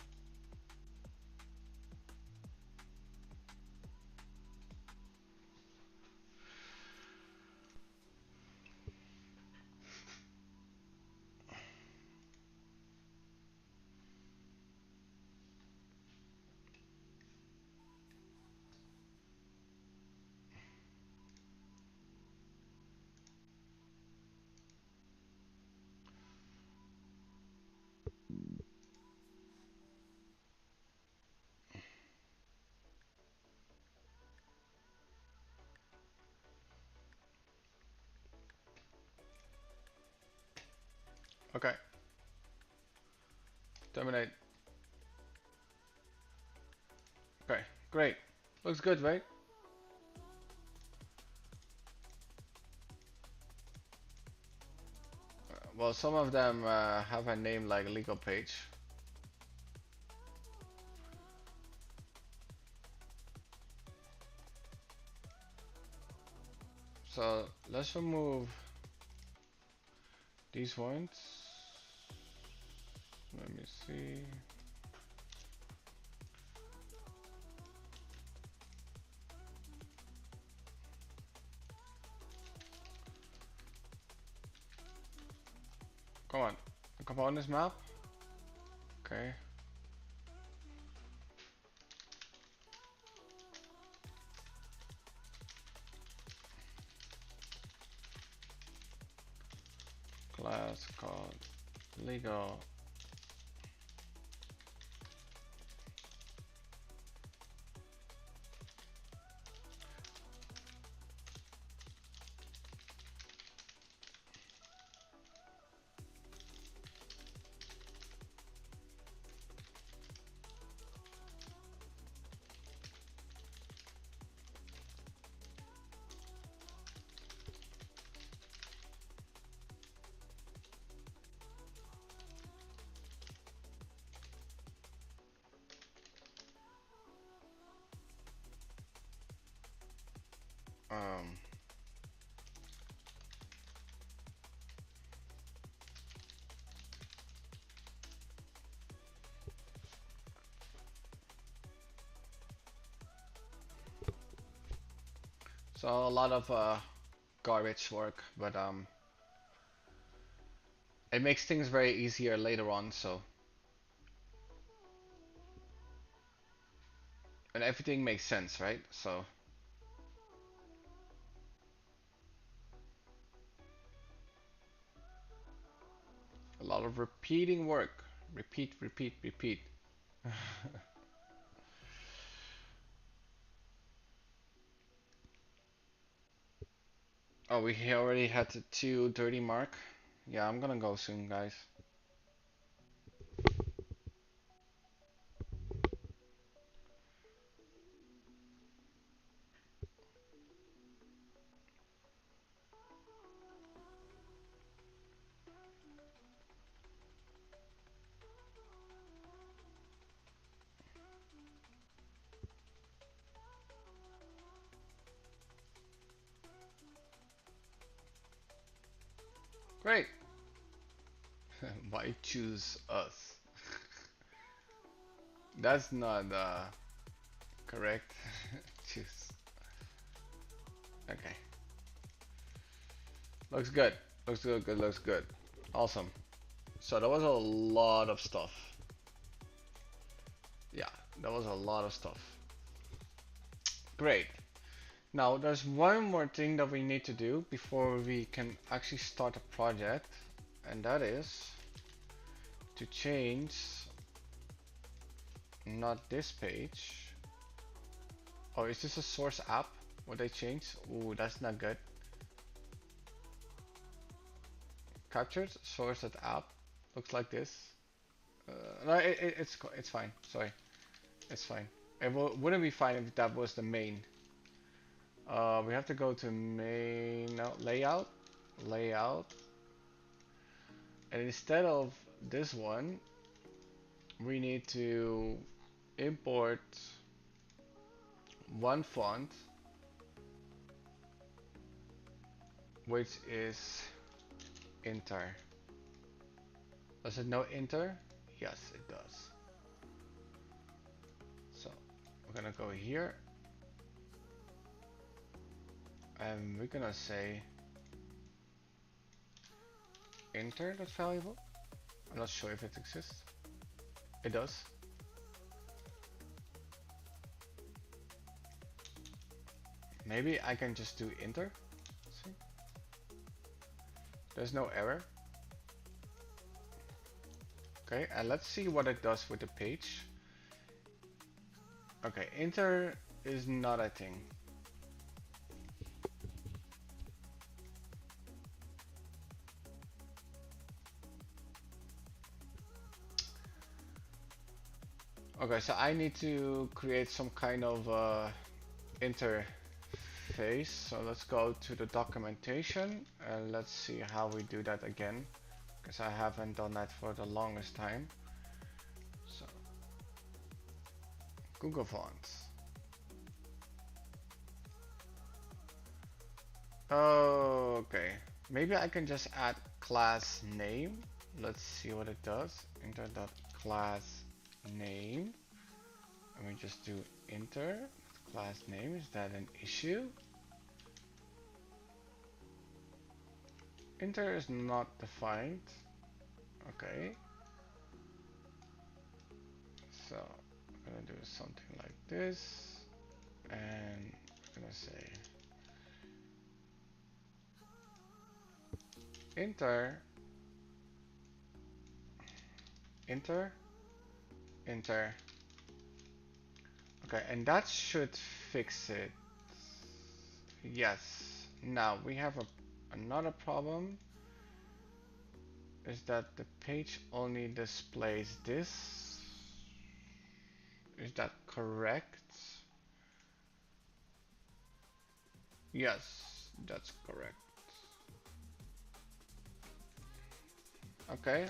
Okay. Terminate. Okay, great. Looks good, right? Well, some of them have a name like legal page. So let's remove these ones. Let me see. Come on. Components map. Okay. Class called legal. Um, so a lot of garbage work, but it makes things very easier later on. So and everything makes sense, right? So a lot of repeating work. Repeat, repeat, repeat. Oh, we already had the 2:30 mark. Yeah, I'm gonna go soon, guys. Great. Why choose us? That's not correct. Choose. Okay. Looks good. Looks good. Good. Looks good. Awesome. So that was a lot of stuff. Yeah, that was a lot of stuff. Great. Now there's one more thing that we need to do before we can actually start a project, and that is to change not this page. Oh, is this a source app? What they changed? Ooh, that's not good. Captured source at app looks like this. No, it's fine. Sorry, it's fine. Wouldn't be fine if that was the main. We have to go to main no, layout, layout, and instead of this one, we need to import one font, which is Inter. Does it know Inter? Yes, it does. So we're gonna go here and we're gonna say Inter.valuable. I'm not sure if it exists. It does. Maybe I can just do Inter. See? There's no error. Okay, and let's see what it does with the page. Okay, Inter is not a thing. Okay, so I need to create some kind of interface. So let's go to the documentation and let's see how we do that again, because I haven't done that for the longest time. So Google Fonts. Okay, maybe I can just add class name. Let's see what it does. Inter.class name, and we just do inter class name. Is that an issue? Inter is not defined. Okay, so I'm gonna do something like this, and I'm gonna say inter enter. Okay, and that should fix it. Yes. Now we have another problem. Is that the page only displays this? Is that correct? Yes, that's correct. Okay.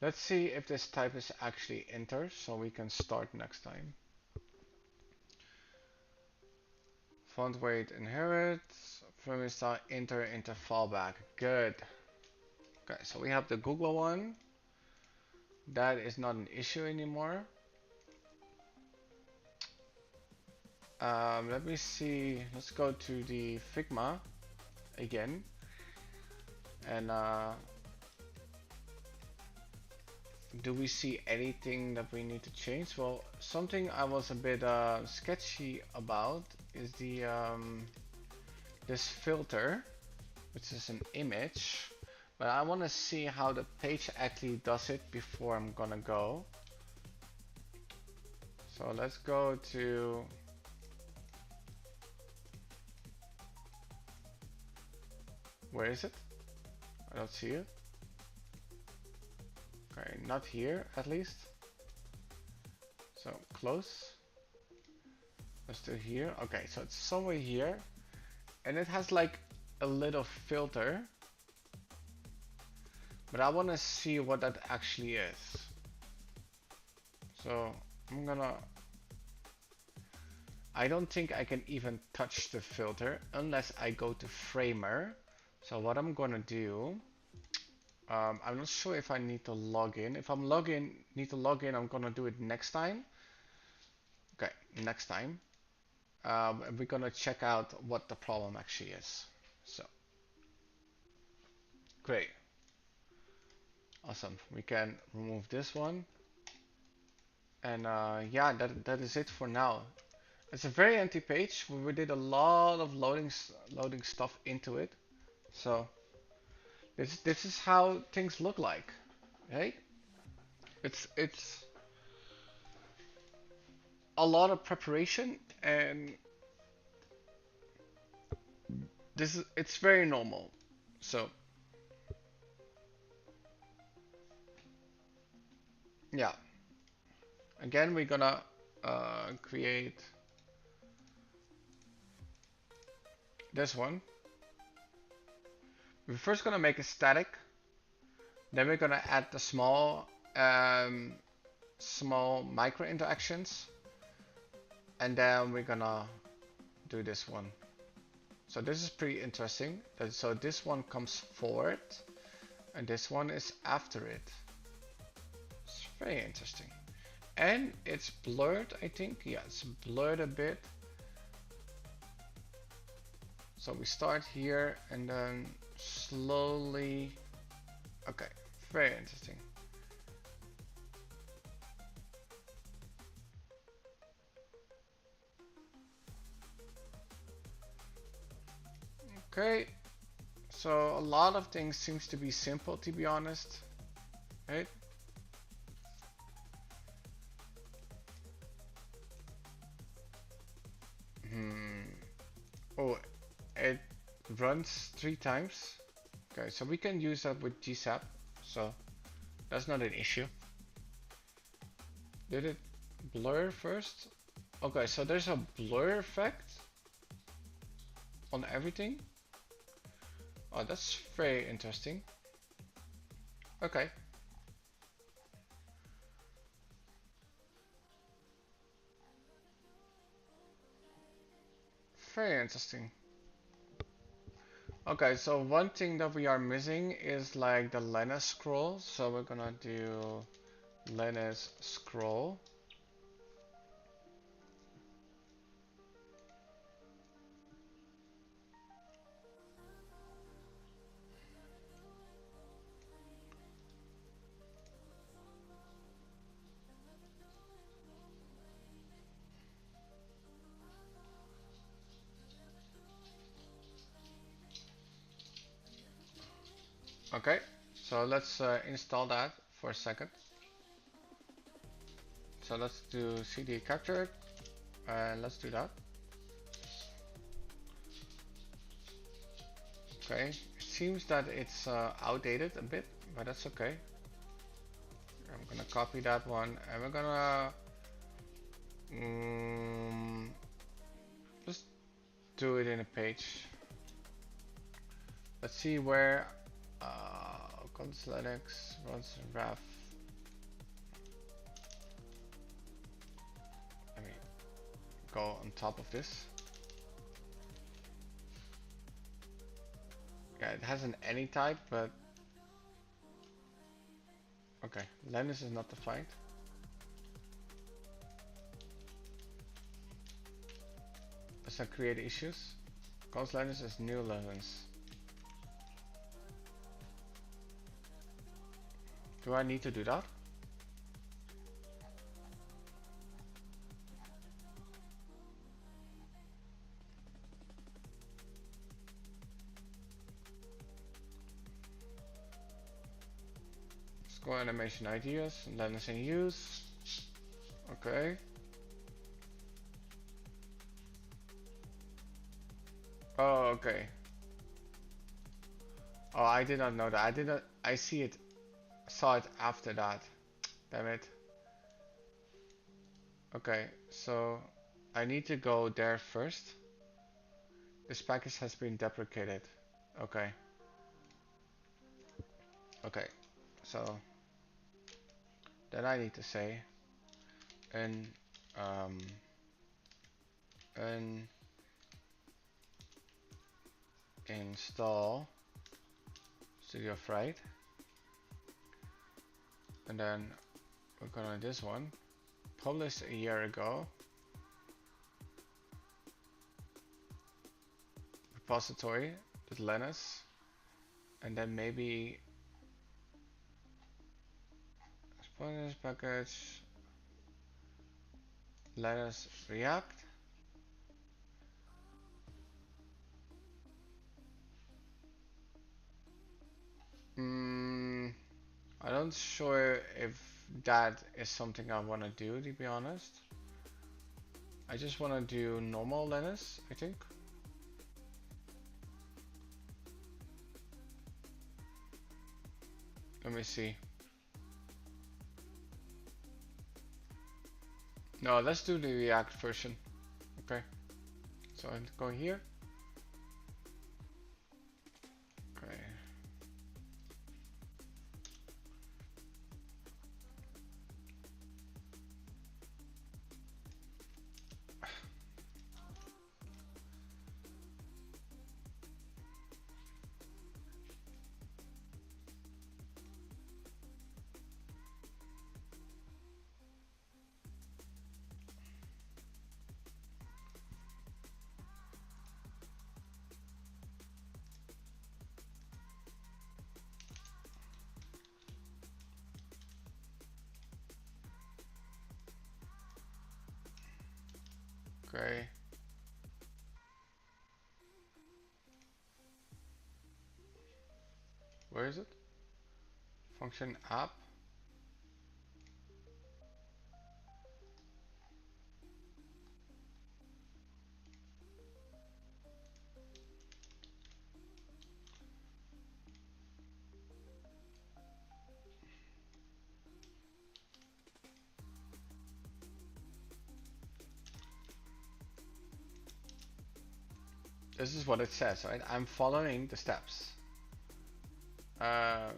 Let's see if this type is actually enter, so we can start next time. Font weight inherit, frame style enter into fallback. Good. Okay, so we have the Google one. That is not an issue anymore. Let me see. Let's go to the Figma again, and do we see anything that we need to change? Well, something I was a bit sketchy about is the this filter, which is an image, but I want to see how the page actually does it before I'm gonna go. So let's go to where is it? I don't see it. Okay, not here at least. So close. Let's do here. Okay, so it's somewhere here, and it has like a little filter, but I want to see what that actually is. So I'm gonna. I don't think I can even touch the filter unless I go to Framer. So what I'm gonna do, I'm not sure if I need to log in. If I'm need to log in, I'm gonna do it next time. Okay, next time. We're gonna check out what the problem actually is. So, great. Awesome. We can remove this one. And yeah, that is it for now. It's a very empty page. We did a lot of loading stuff into it. So this is how things look like, right? It's a lot of preparation, and it's very normal. So yeah, again we're gonna create this one. We're first gonna make a static, then we're gonna add the small micro interactions, and then we're gonna do this one. So this is pretty interesting. So this one comes forward, and this one is after it. It's very interesting. And it's blurred, I think. Yeah, it's blurred a bit. So we start here and then slowly. Okay, very interesting. Okay, so a lot of things seems to be simple, to be honest, right? Oh, it runs 3 times. Okay, so we can use that with GSAP, so that's not an issue. Did it blur first? Okay, so there's a blur effect on everything. Oh, that's very interesting. Okay. Very interesting. Okay, so one thing that we are missing is like the Linus scroll. So we're gonna do Linus scroll. Okay, so let's install that for a second. So let's do cd capture and let's do that. Okay, it seems that it's outdated a bit, but that's okay. I'm gonna copy that one and we're gonna just do it in a page. Let's see where Linux runs ref. Let me go on top of this. Yeah, it has an any type, but okay, Linus is not defined. Does that create issues? Const Linus is new Linus. Do I need to do that? Score animation ideas, Linus in use. Okay. Oh, okay. Oh, I did not know that. I did not. I saw it after that. Damn it. Okay, so I need to go there first. This package has been deprecated. Okay. Okay. So then I need to say an install Studio Fright, and then we're gonna this one published a year ago, repository with Linus, and then maybe this package Linus React. I'm not sure if that is something I want to do, to be honest. I just want to do normal Linus, I think. Let me see. No, let's do the React version. Okay. So I'll go here. Okay. Okay. Where is it? Function app. This is what it says, right? I'm following the steps. Uh,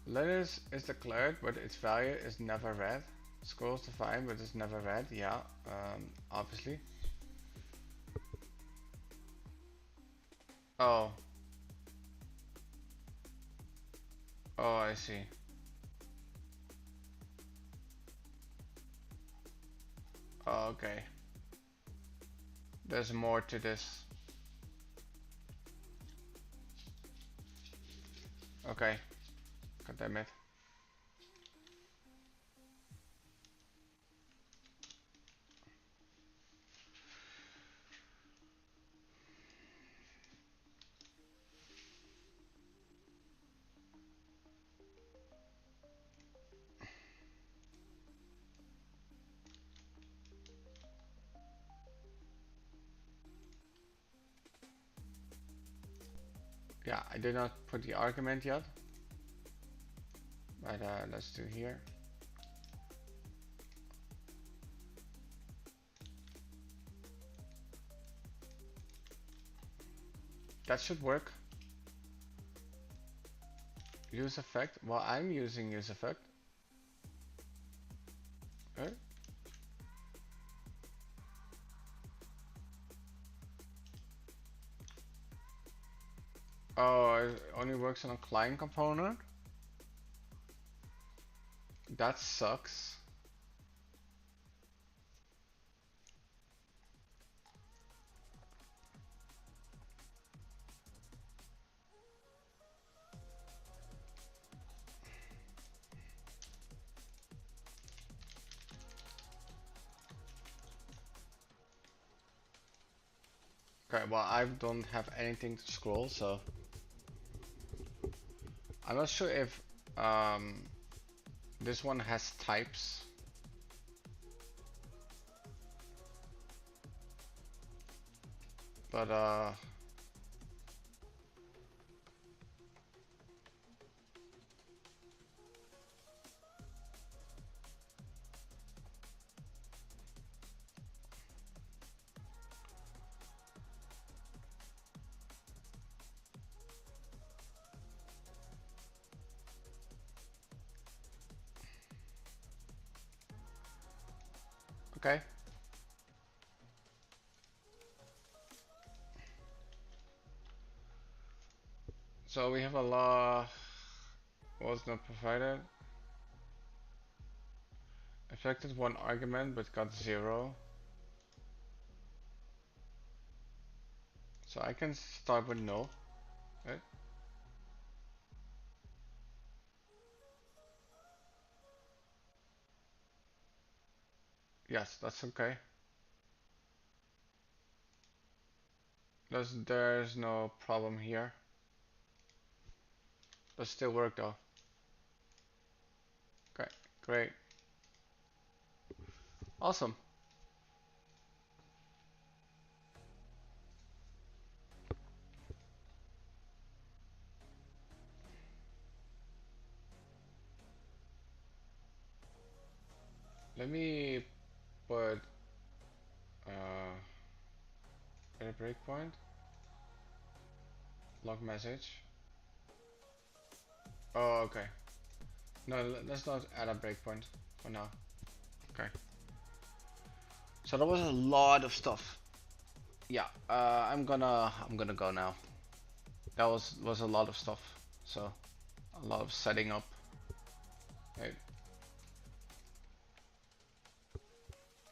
Letters is declared, but its value is never read. Scrolls defined, but it's never read. Yeah, obviously. Oh, oh, I see. Oh, okay. There's more to this. Okay, God damn it. Yeah, I did not put the argument yet, but let's do here. That should work. Use effect. Well, I'm using use effect. Okay. Oh, it only works on a client component? That sucks. Okay, well, I don't have anything to scroll, so I'm not sure if this one has types. But okay. So we have a law was not provided. Affected one argument but got 0. So I can start with no. Right? Yes, that's okay. There's no problem here. Does still work though. Okay, great. Awesome. Let me put a breakpoint. Log message. Oh, okay. No, let's not add a breakpoint for now. Okay. So that was a lot of stuff. Yeah, I'm gonna go now. That was a lot of stuff. So a lot of setting up. Right.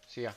See ya.